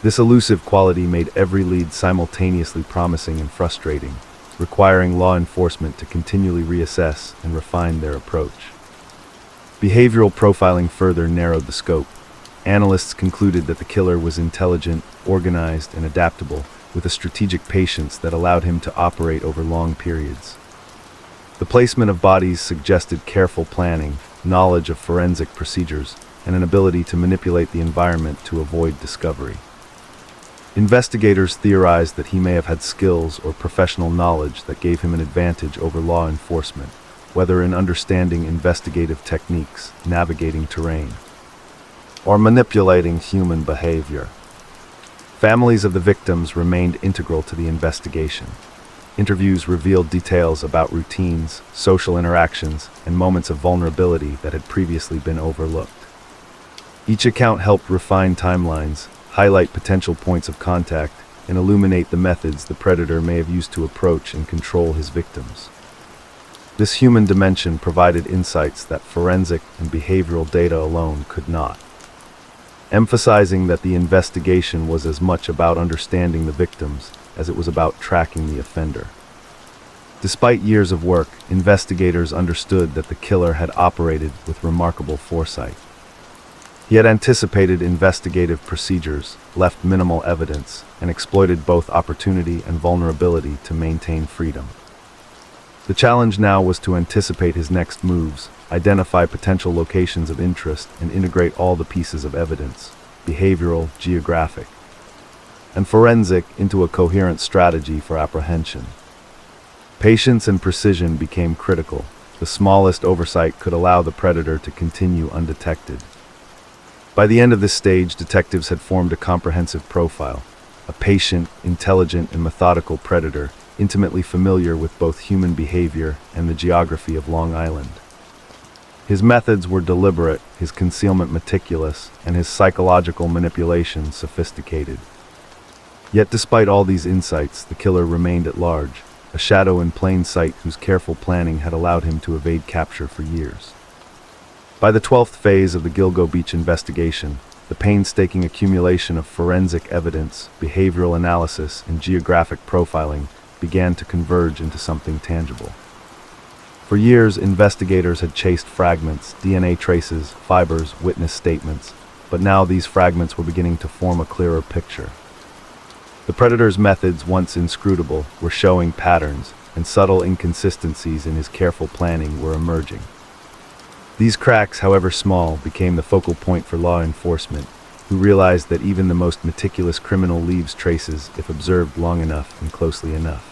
Speaker 1: This elusive quality made every lead simultaneously promising and frustrating, requiring law enforcement to continually reassess and refine their approach. Behavioral profiling further narrowed the scope. Analysts concluded that the killer was intelligent, organized, and adaptable, with a strategic patience that allowed him to operate over long periods. The placement of bodies suggested careful planning, knowledge of forensic procedures, and an ability to manipulate the environment to avoid discovery. Investigators theorized that he may have had skills or professional knowledge that gave him an advantage over law enforcement, whether in understanding investigative techniques, navigating terrain, or manipulating human behavior. Families of the victims remained integral to the investigation. Interviews revealed details about routines, social interactions, and moments of vulnerability that had previously been overlooked. Each account helped refine timelines, highlight potential points of contact, and illuminate the methods the predator may have used to approach and control his victims. This human dimension provided insights that forensic and behavioral data alone could not, emphasizing that the investigation was as much about understanding the victims as it was about tracking the offender. Despite years of work, investigators understood that the killer had operated with remarkable foresight. He had anticipated investigative procedures, left minimal evidence, and exploited both opportunity and vulnerability to maintain freedom. The challenge now was to anticipate his next moves, identify potential locations of interest, and integrate all the pieces of evidence, behavioral, geographic, and forensic, into a coherent strategy for apprehension. Patience and precision became critical. The smallest oversight could allow the predator to continue undetected. By the end of this stage, detectives had formed a comprehensive profile, a patient, intelligent, and methodical predator, intimately familiar with both human behavior and the geography of Long Island. His methods were deliberate, his concealment meticulous, and his psychological manipulation sophisticated. Yet despite all these insights, the killer remained at large, a shadow in plain sight whose careful planning had allowed him to evade capture for years. By the 12th phase of the Gilgo Beach investigation, the painstaking accumulation of forensic evidence, behavioral analysis, and geographic profiling began to converge into something tangible. For years, investigators had chased fragments, DNA traces, fibers, witness statements, but now these fragments were beginning to form a clearer picture. The predator's methods, once inscrutable, were showing patterns, and subtle inconsistencies in his careful planning were emerging. These cracks, however small, became the focal point for law enforcement, who realized that even the most meticulous criminal leaves traces if observed long enough and closely enough.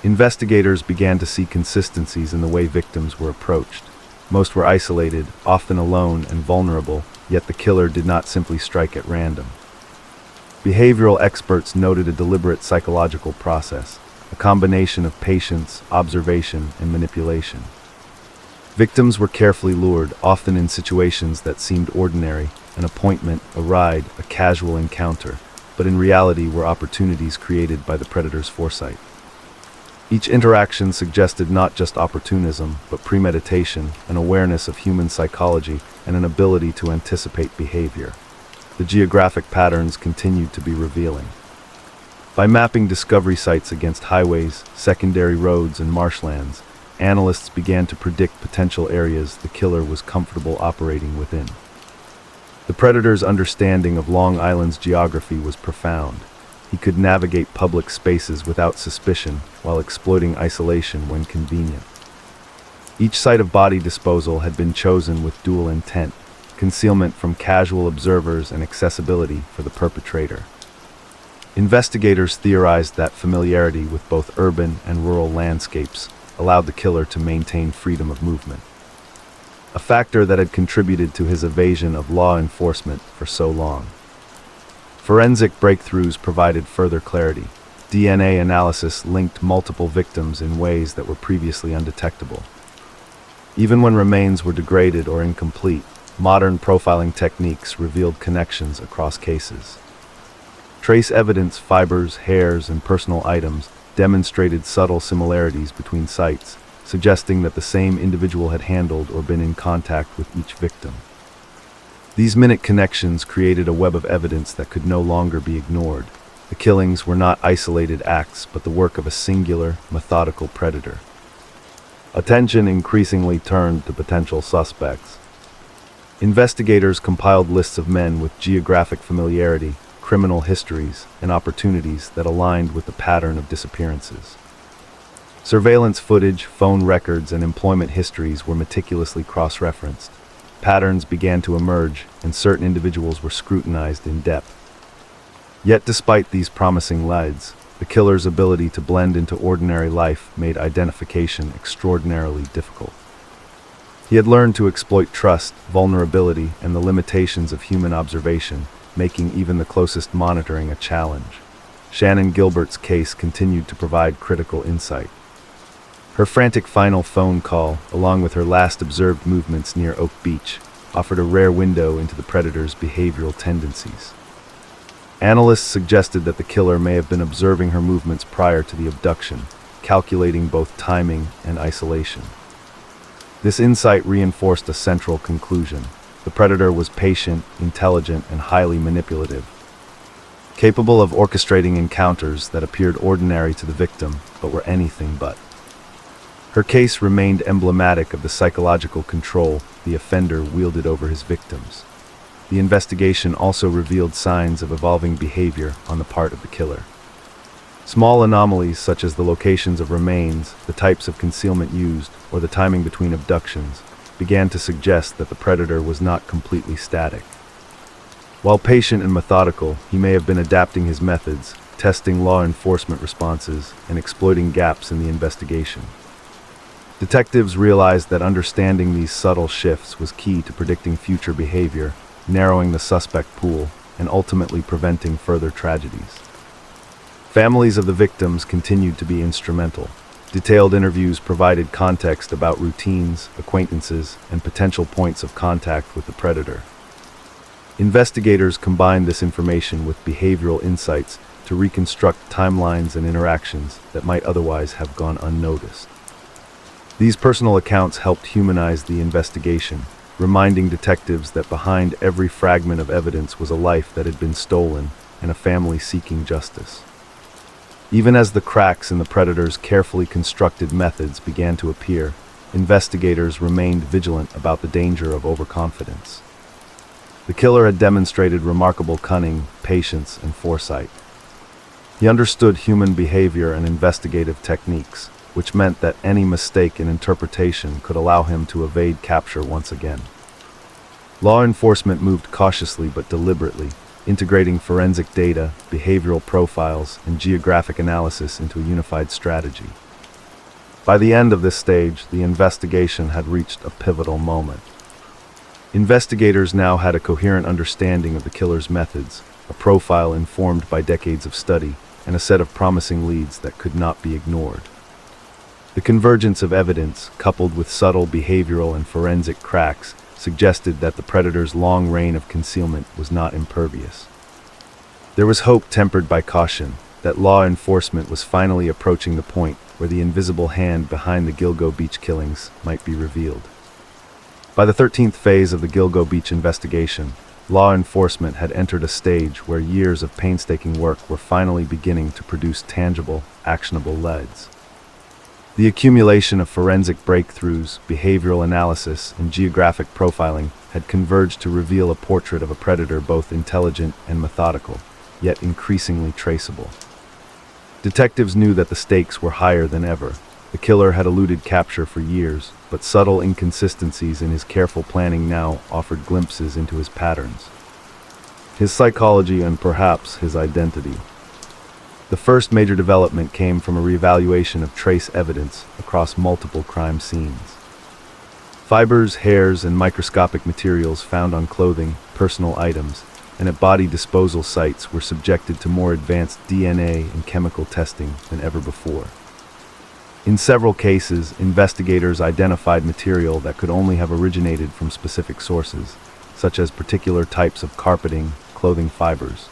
Speaker 1: Investigators began to see consistencies in the way victims were approached. Most were isolated, often alone and vulnerable, yet the killer did not simply strike at random. Behavioral experts noted a deliberate psychological process, a combination of patience, observation, and manipulation. Victims were carefully lured, often in situations that seemed ordinary, an appointment, a ride, a casual encounter, but in reality were opportunities created by the predator's foresight. Each interaction suggested not just opportunism, but premeditation, an awareness of human psychology, and an ability to anticipate behavior. The geographic patterns continued to be revealing. By mapping discovery sites against highways, secondary roads, and marshlands, analysts began to predict potential areas the killer was comfortable operating within. The predator's understanding of Long Island's geography was profound. He could navigate public spaces without suspicion while exploiting isolation when convenient. Each site of body disposal had been chosen with dual intent, concealment from casual observers and accessibility for the perpetrator. Investigators theorized that familiarity with both urban and rural landscapes allowed the killer to maintain freedom of movement, a factor that had contributed to his evasion of law enforcement for so long. Forensic breakthroughs provided further clarity. DNA analysis linked multiple victims in ways that were previously undetectable. Even when remains were degraded or incomplete, modern profiling techniques revealed connections across cases. Trace evidence, fibers, hairs, and personal items demonstrated subtle similarities between sites, suggesting that the same individual had handled or been in contact with each victim. These minute connections created a web of evidence that could no longer be ignored. The killings were not isolated acts, but the work of a singular, methodical predator. Attention increasingly turned to potential suspects. Investigators compiled lists of men with geographic familiarity, criminal histories, and opportunities that aligned with the pattern of disappearances. Surveillance footage, phone records, and employment histories were meticulously cross-referenced. Patterns began to emerge, and certain individuals were scrutinized in depth. Yet despite these promising leads, the killer's ability to blend into ordinary life made identification extraordinarily difficult. He had learned to exploit trust, vulnerability, and the limitations of human observation, making even the closest monitoring a challenge. Shannon Gilbert's case continued to provide critical insight. Her frantic final phone call, along with her last observed movements near Oak Beach, offered a rare window into the predator's behavioral tendencies. Analysts suggested that the killer may have been observing her movements prior to the abduction, calculating both timing and isolation. This insight reinforced a central conclusion. The predator was patient, intelligent, and highly manipulative, capable of orchestrating encounters that appeared ordinary to the victim, but were anything but. Her case remained emblematic of the psychological control the offender wielded over his victims. The investigation also revealed signs of evolving behavior on the part of the killer. Small anomalies such as the locations of remains, the types of concealment used, or the timing between abductions began to suggest that the predator was not completely static. While patient and methodical, he may have been adapting his methods, testing law enforcement responses, and exploiting gaps in the investigation. Detectives realized that understanding these subtle shifts was key to predicting future behavior, narrowing the suspect pool, and ultimately preventing further tragedies. Families of the victims continued to be instrumental. Detailed interviews provided context about routines, acquaintances, and potential points of contact with the predator. Investigators combined this information with behavioral insights to reconstruct timelines and interactions that might otherwise have gone unnoticed. These personal accounts helped humanize the investigation, reminding detectives that behind every fragment of evidence was a life that had been stolen and a family seeking justice. Even as the cracks in the predator's carefully constructed methods began to appear, investigators remained vigilant about the danger of overconfidence. The killer had demonstrated remarkable cunning, patience, and foresight. He understood human behavior and investigative techniques, which meant that any mistake in interpretation could allow him to evade capture once again. Law enforcement moved cautiously but deliberately, integrating forensic data, behavioral profiles, and geographic analysis into a unified strategy. By the end of this stage, the investigation had reached a pivotal moment. Investigators now had a coherent understanding of the killer's methods, a profile informed by decades of study, and a set of promising leads that could not be ignored. The convergence of evidence, coupled with subtle behavioral and forensic cracks, suggested that the predator's long reign of concealment was not impervious. There was hope tempered by caution that law enforcement was finally approaching the point where the invisible hand behind the Gilgo Beach killings might be revealed. By the 13th phase of the Gilgo Beach investigation, law enforcement had entered a stage where years of painstaking work were finally beginning to produce tangible, actionable leads. The accumulation of forensic breakthroughs, behavioral analysis, and geographic profiling had converged to reveal a portrait of a predator both intelligent and methodical, yet increasingly traceable. Detectives knew that the stakes were higher than ever. The killer had eluded capture for years, but subtle inconsistencies in his careful planning now offered glimpses into his patterns, his psychology, and perhaps his identity. The first major development came from a reevaluation of trace evidence across multiple crime scenes. Fibers, hairs, and microscopic materials found on clothing, personal items, and at body disposal sites were subjected to more advanced DNA and chemical testing than ever before. In several cases, investigators identified material that could only have originated from specific sources, such as particular types of carpeting, clothing fibers,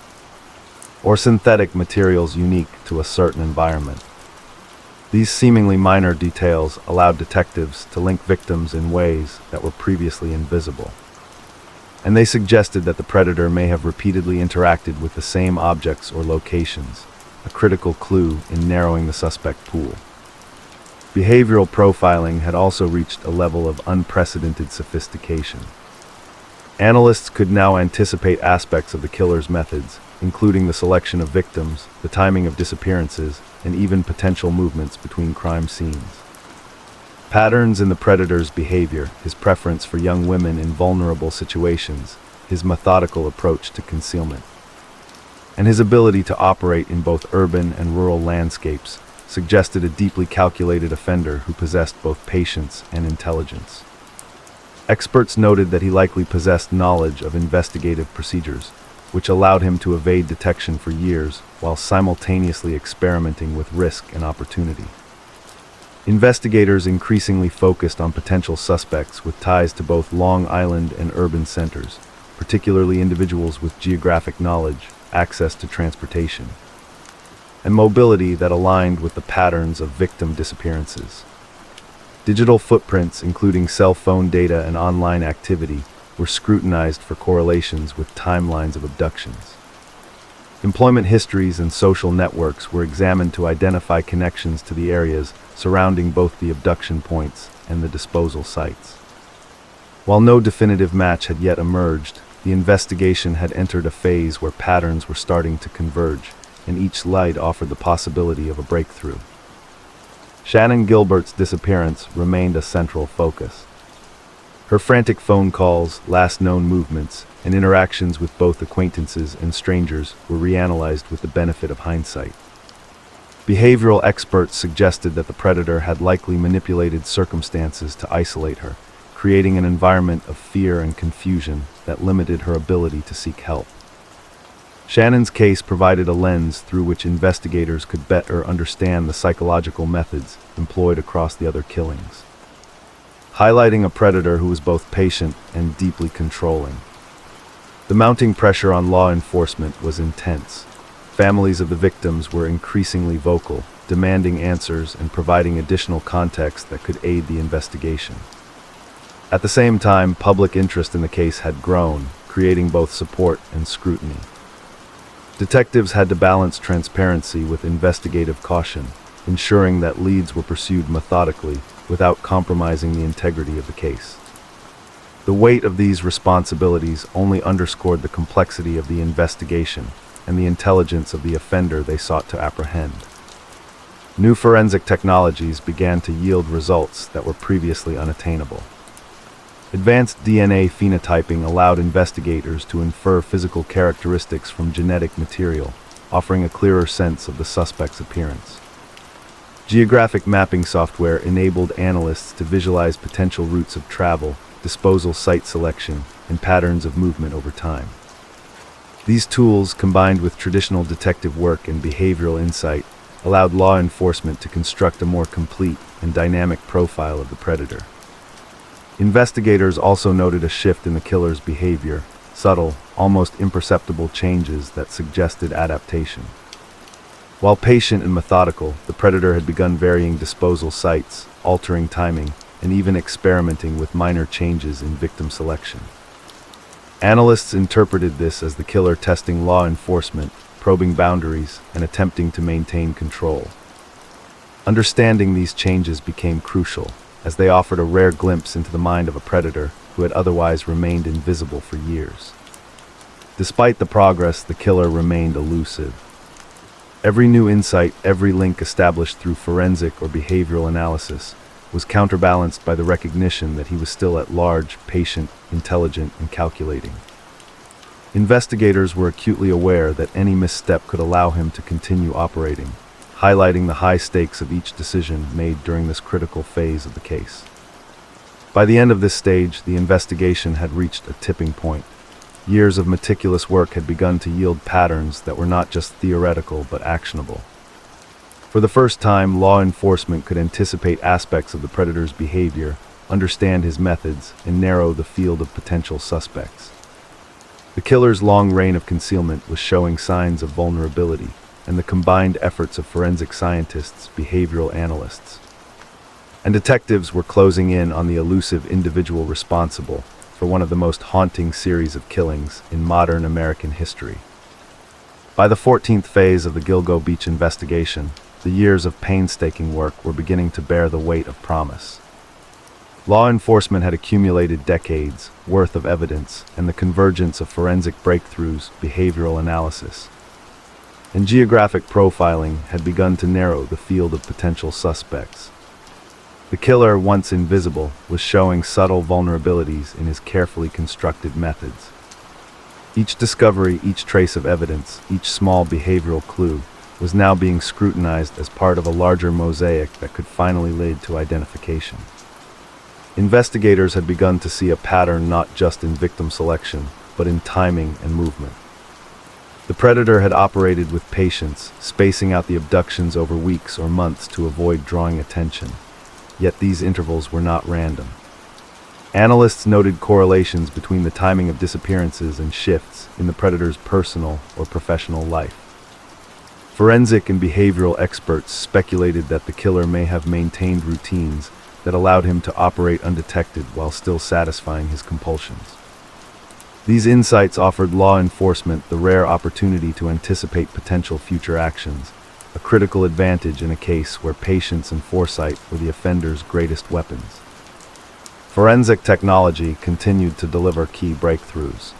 Speaker 1: or synthetic materials unique to a certain environment. These seemingly minor details allowed detectives to link victims in ways that were previously invisible, and they suggested that the predator may have repeatedly interacted with the same objects or locations, a critical clue in narrowing the suspect pool. Behavioral profiling had also reached a level of unprecedented sophistication. Analysts could now anticipate aspects of the killer's methods, including the selection of victims, the timing of disappearances, and even potential movements between crime scenes. Patterns in the predator's behavior, his preference for young women in vulnerable situations, his methodical approach to concealment, and his ability to operate in both urban and rural landscapes suggested a deeply calculated offender who possessed both patience and intelligence. Experts noted that he likely possessed knowledge of investigative procedures, which allowed him to evade detection for years while simultaneously experimenting with risk and opportunity. Investigators increasingly focused on potential suspects with ties to both Long Island and urban centers, particularly individuals with geographic knowledge, access to transportation, and mobility that aligned with the patterns of victim disappearances. Digital footprints, including cell phone data and online activity, were scrutinized for correlations with timelines of abductions. Employment histories and social networks were examined to identify connections to the areas surrounding both the abduction points and the disposal sites. While no definitive match had yet emerged, the investigation had entered a phase where patterns were starting to converge, and each light offered the possibility of a breakthrough. Shannon Gilbert's disappearance remained a central focus. Her frantic phone calls, last known movements, and interactions with both acquaintances and strangers were reanalyzed with the benefit of hindsight. Behavioral experts suggested that the predator had likely manipulated circumstances to isolate her, creating an environment of fear and confusion that limited her ability to seek help. Shannon's case provided a lens through which investigators could better understand the psychological methods employed across the other killings, highlighting a predator who was both patient and deeply controlling. The mounting pressure on law enforcement was intense. Families of the victims were increasingly vocal, demanding answers and providing additional context that could aid the investigation. At the same time, public interest in the case had grown, creating both support and scrutiny. Detectives had to balance transparency with investigative caution, ensuring that leads were pursued methodically without compromising the integrity of the case. The weight of these responsibilities only underscored the complexity of the investigation and the intelligence of the offender they sought to apprehend. New forensic technologies began to yield results that were previously unattainable. Advanced DNA phenotyping allowed investigators to infer physical characteristics from genetic material, offering a clearer sense of the suspect's appearance. Geographic mapping software enabled analysts to visualize potential routes of travel, disposal site selection, and patterns of movement over time. These tools, combined with traditional detective work and behavioral insight, allowed law enforcement to construct a more complete and dynamic profile of the predator. Investigators also noted a shift in the killer's behavior, subtle, almost imperceptible changes that suggested adaptation. While patient and methodical, the predator had begun varying disposal sites, altering timing, and even experimenting with minor changes in victim selection. Analysts interpreted this as the killer testing law enforcement, probing boundaries, and attempting to maintain control. Understanding these changes became crucial, as they offered a rare glimpse into the mind of a predator who had otherwise remained invisible for years. Despite the progress, the killer remained elusive. Every new insight, every link established through forensic or behavioral analysis, was counterbalanced by the recognition that he was still at large, patient, intelligent, and calculating. Investigators were acutely aware that any misstep could allow him to continue operating, highlighting the high stakes of each decision made during this critical phase of the case. By the end of this stage, the investigation had reached a tipping point. Years of meticulous work had begun to yield patterns that were not just theoretical but actionable. For the first time, law enforcement could anticipate aspects of the predator's behavior, understand his methods, and narrow the field of potential suspects. The killer's long reign of concealment was showing signs of vulnerability, and the combined efforts of forensic scientists, behavioral analysts, and detectives were closing in on the elusive individual responsible for one of the most haunting series of killings in modern American history. By the 14th phase of the Gilgo Beach investigation, the years of painstaking work were beginning to bear the weight of promise. Law enforcement had accumulated decades' worth of evidence and the convergence of forensic breakthroughs, behavioral analysis, and geographic profiling had begun to narrow the field of potential suspects. The killer, once invisible, was showing subtle vulnerabilities in his carefully constructed methods. Each discovery, each trace of evidence, each small behavioral clue was now being scrutinized as part of a larger mosaic that could finally lead to identification. Investigators had begun to see a pattern not just in victim selection, but in timing and movement. The predator had operated with patience, spacing out the abductions over weeks or months to avoid drawing attention. Yet these intervals were not random. Analysts noted correlations between the timing of disappearances and shifts in the predator's personal or professional life. Forensic and behavioral experts speculated that the killer may have maintained routines that allowed him to operate undetected while still satisfying his compulsions. These insights offered law enforcement the rare opportunity to anticipate potential future actions, a critical advantage in a case where patience and foresight were the offender's greatest weapons. Forensic technology continued to deliver key breakthroughs.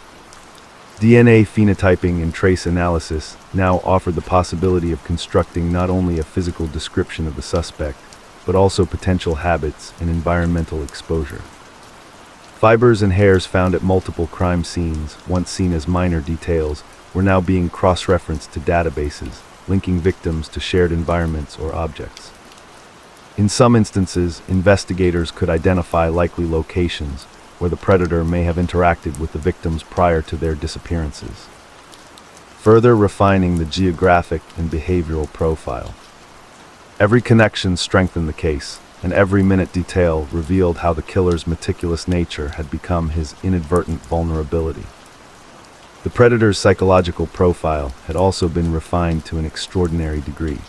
Speaker 1: DNA phenotyping and trace analysis now offered the possibility of constructing not only a physical description of the suspect, but also potential habits and environmental exposure. Fibers and hairs found at multiple crime scenes, once seen as minor details, were now being cross-referenced to databases, linking victims to shared environments or objects. In some instances, investigators could identify likely locations where the predator may have interacted with the victims prior to their disappearances, further refining the geographic and behavioral profile. Every connection strengthened the case, and every minute detail revealed how the killer's meticulous nature had become his inadvertent vulnerability. The predator's psychological profile had also been refined to an extraordinary degree.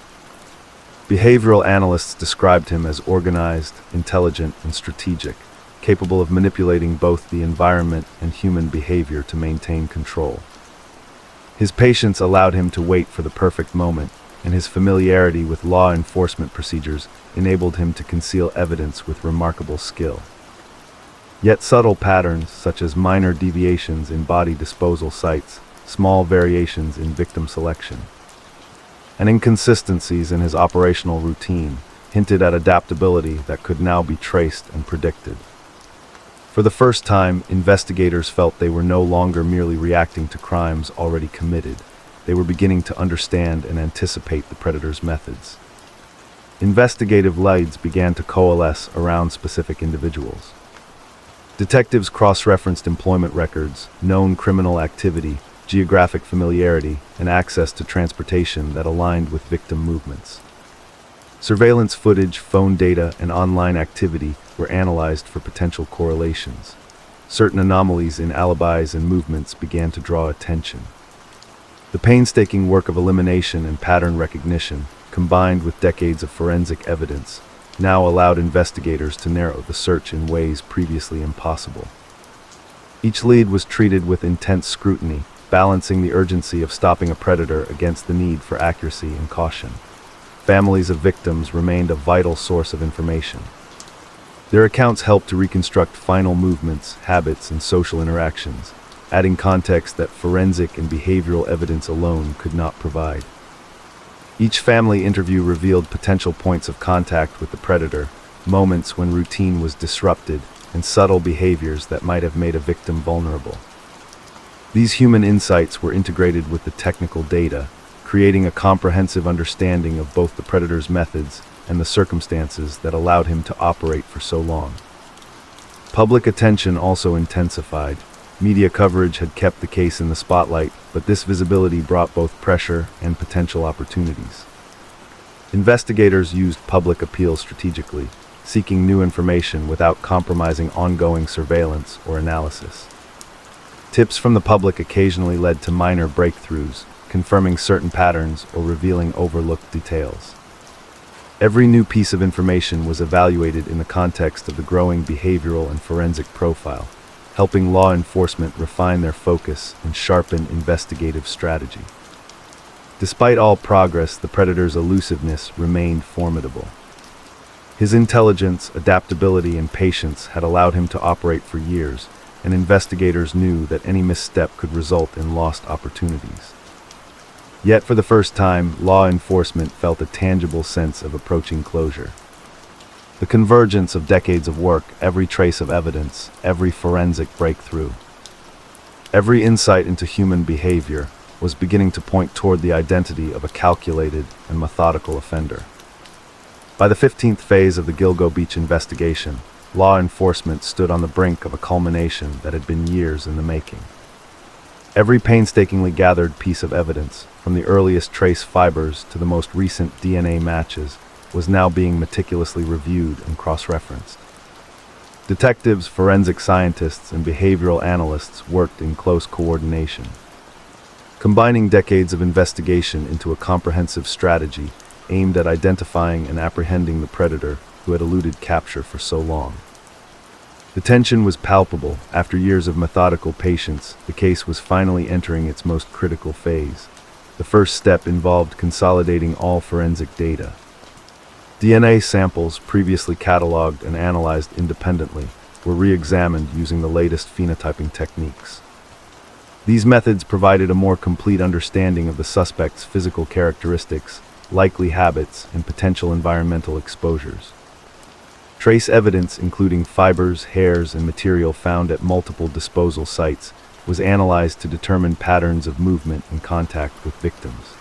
Speaker 1: Behavioral analysts described him as organized, intelligent, and strategic, capable of manipulating both the environment and human behavior to maintain control. His patience allowed him to wait for the perfect moment, and his familiarity with law enforcement procedures enabled him to conceal evidence with remarkable skill. Yet subtle patterns, such as minor deviations in body disposal sites, small variations in victim selection, and inconsistencies in his operational routine, hinted at adaptability that could now be traced and predicted. For the first time, investigators felt they were no longer merely reacting to crimes already committed. They were beginning to understand and anticipate the predator's methods. Investigative leads began to coalesce around specific individuals. Detectives cross-referenced employment records, known criminal activity, geographic familiarity, and access to transportation that aligned with victim movements. Surveillance footage, phone data, and online activity were analyzed for potential correlations. Certain anomalies in alibis and movements began to draw attention. The painstaking work of elimination and pattern recognition, combined with decades of forensic evidence, now allowed investigators to narrow the search in ways previously impossible. Each lead was treated with intense scrutiny, balancing the urgency of stopping a predator against the need for accuracy and caution. Families of victims remained a vital source of information. Their accounts helped to reconstruct final movements, habits, and social interactions, adding context that forensic and behavioral evidence alone could not provide. Each family interview revealed potential points of contact with the predator, moments when routine was disrupted, and subtle behaviors that might have made a victim vulnerable. These human insights were integrated with the technical data, creating a comprehensive understanding of both the predator's methods and the circumstances that allowed him to operate for so long. Public attention also intensified. Media coverage had kept the case in the spotlight, but this visibility brought both pressure and potential opportunities. Investigators used public appeal strategically, seeking new information without compromising ongoing surveillance or analysis. Tips from the public occasionally led to minor breakthroughs, confirming certain patterns or revealing overlooked details. Every new piece of information was evaluated in the context of the growing behavioral and forensic profile, helping law enforcement refine their focus and sharpen investigative strategy. Despite all progress, the predator's elusiveness remained formidable. His intelligence, adaptability, and patience had allowed him to operate for years, and investigators knew that any misstep could result in lost opportunities. Yet for the first time, law enforcement felt a tangible sense of approaching closure. The convergence of decades of work, every trace of evidence, every forensic breakthrough, every insight into human behavior was beginning to point toward the identity of a calculated and methodical offender. By the 15th phase of the Gilgo Beach investigation, law enforcement stood on the brink of a culmination that had been years in the making. Every painstakingly gathered piece of evidence, from the earliest trace fibers to the most recent DNA matches, was now being meticulously reviewed and cross-referenced. Detectives, forensic scientists, and behavioral analysts worked in close coordination, combining decades of investigation into a comprehensive strategy aimed at identifying and apprehending the predator who had eluded capture for so long. The tension was palpable. After years of methodical patience, the case was finally entering its most critical phase. The first step involved consolidating all forensic data. DNA samples, previously cataloged and analyzed independently, were re-examined using the latest phenotyping techniques. These methods provided a more complete understanding of the suspect's physical characteristics, likely habits, and potential environmental exposures. Trace evidence, including fibers, hairs, and material found at multiple disposal sites, was analyzed to determine patterns of movement and contact with victims.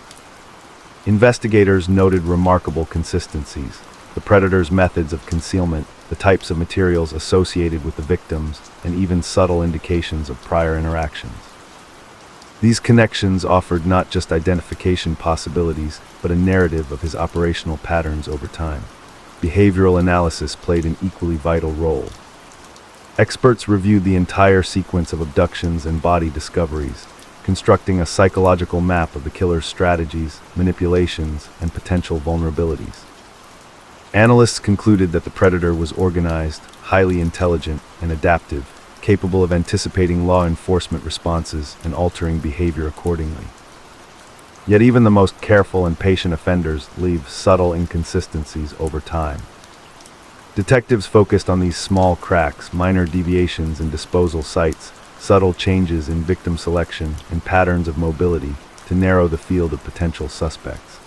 Speaker 1: Investigators noted remarkable consistencies: the predator's methods of concealment, the types of materials associated with the victims, and even subtle indications of prior interactions. These connections offered not just identification possibilities, but a narrative of his operational patterns over time. Behavioral analysis played an equally vital role. Experts reviewed the entire sequence of abductions and body discoveries, constructing a psychological map of the killer's strategies, manipulations, and potential vulnerabilities. Analysts concluded that the predator was organized, highly intelligent, and adaptive, capable of anticipating law enforcement responses and altering behavior accordingly. Yet even the most careful and patient offenders leave subtle inconsistencies over time. Detectives focused on these small cracks, minor deviations in disposal sites, subtle changes in victim selection, and patterns of mobility to narrow the field of potential suspects.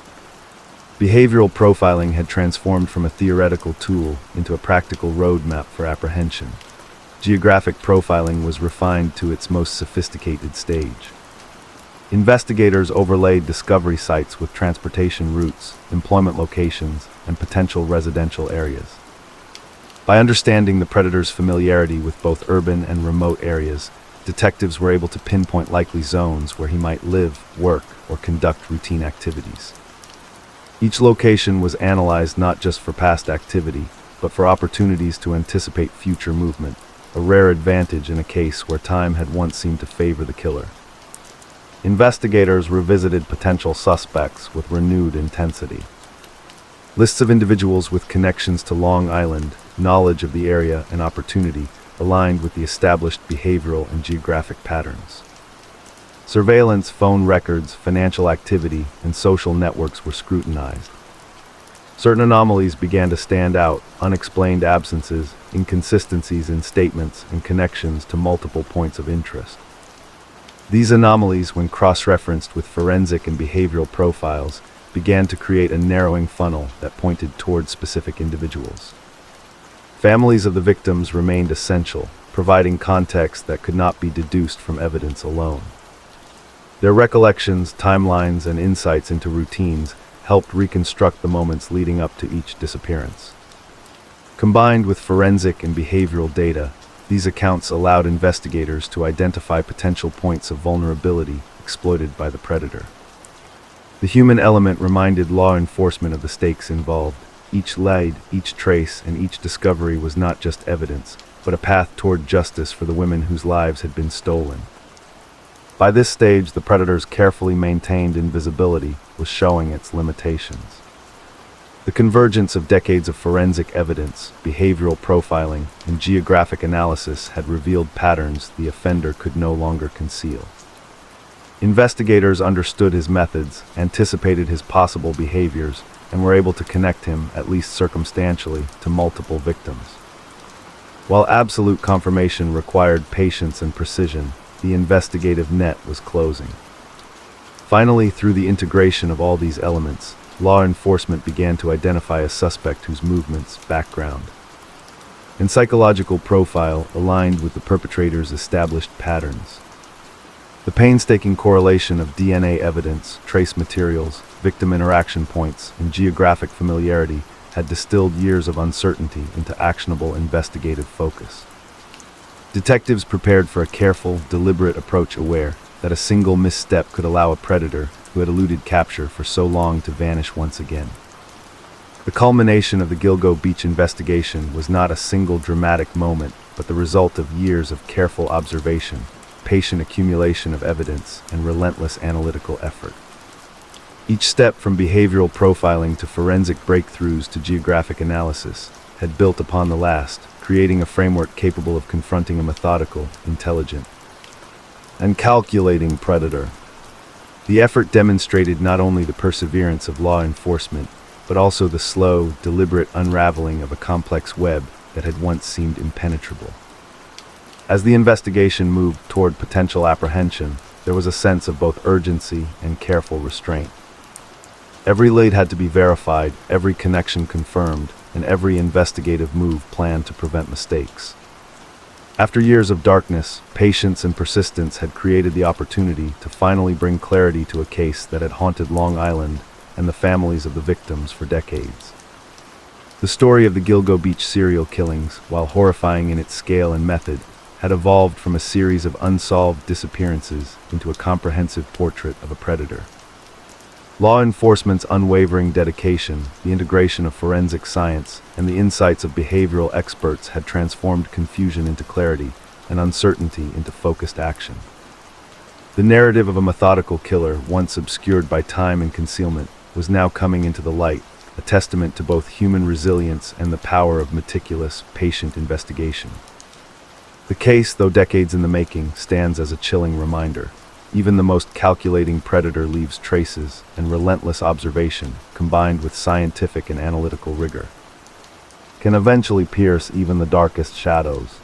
Speaker 1: Behavioral profiling had transformed from a theoretical tool into a practical roadmap for apprehension. Geographic profiling was refined to its most sophisticated stage. Investigators overlaid discovery sites with transportation routes, employment locations, and potential residential areas. By understanding the predator's familiarity with both urban and remote areas, detectives were able to pinpoint likely zones where he might live, work, or conduct routine activities. Each location was analyzed not just for past activity, but for opportunities to anticipate future movement, a rare advantage in a case where time had once seemed to favor the killer. Investigators revisited potential suspects with renewed intensity. Lists of individuals with connections to Long Island, knowledge of the area, and opportunity aligned with the established behavioral and geographic patterns. Surveillance, phone records, financial activity, and social networks were scrutinized. Certain anomalies began to stand out: unexplained absences, inconsistencies in statements, and connections to multiple points of interest. These anomalies, when cross-referenced with forensic and behavioral profiles, began to create a narrowing funnel that pointed toward specific individuals. Families of the victims remained essential, providing context that could not be deduced from evidence alone. Their recollections, timelines, and insights into routines helped reconstruct the moments leading up to each disappearance. Combined with forensic and behavioral data, These accounts allowed investigators to identify potential points of vulnerability exploited by the predator. The human element reminded law enforcement of the stakes involved. Each lead, each trace, and each discovery was not just evidence, but a path toward justice for the women whose lives had been stolen. By this stage, the predator's carefully maintained invisibility was showing its limitations. The convergence of decades of forensic evidence, behavioral profiling, and geographic analysis had revealed patterns the offender could no longer conceal. Investigators understood his methods, anticipated his possible behaviors, and were able to connect him, at least circumstantially, to multiple victims. While absolute confirmation required patience and precision, the investigative net was closing. Finally, through the integration of all these elements, law enforcement began to identify a suspect whose movements, background, and psychological profile aligned with the perpetrator's established patterns. The painstaking correlation of DNA evidence, trace materials, victim interaction points, and geographic familiarity had distilled years of uncertainty into actionable investigative focus. Detectives prepared for a careful, deliberate approach, aware that a single misstep could allow a predator who had eluded capture for so long to vanish once again. The culmination of the Gilgo Beach investigation was not a single dramatic moment, but the result of years of careful observation, patient accumulation of evidence, and relentless analytical effort. Each step, from behavioral profiling to forensic breakthroughs to geographic analysis, had built upon the last, creating a framework capable of confronting a methodical, intelligent, and calculating predator. The effort demonstrated not only the perseverance of law enforcement, but also the slow, deliberate unraveling of a complex web that had once seemed impenetrable. As the investigation moved toward potential apprehension, there was a sense of both urgency and careful restraint. Every lead had to be verified, every connection confirmed, and every investigative move planned to prevent mistakes. After years of darkness, patience and persistence had created the opportunity to finally bring clarity to a case that had haunted Long Island and the families of the victims for decades. The story of the Gilgo Beach serial killings, while horrifying in its scale and method, had evolved from a series of unsolved disappearances into a comprehensive portrait of a predator. Law enforcement's unwavering dedication, the integration of forensic science, and the insights of behavioral experts had transformed confusion into clarity and uncertainty into focused action. The narrative of a methodical killer, once obscured by time and concealment, was now coming into the light, a testament to both human resilience and the power of meticulous, patient investigation. The case, though decades in the making, stands as a chilling reminder. Even the most calculating predator leaves traces, and relentless observation, combined with scientific and analytical rigor, can eventually pierce even the darkest shadows.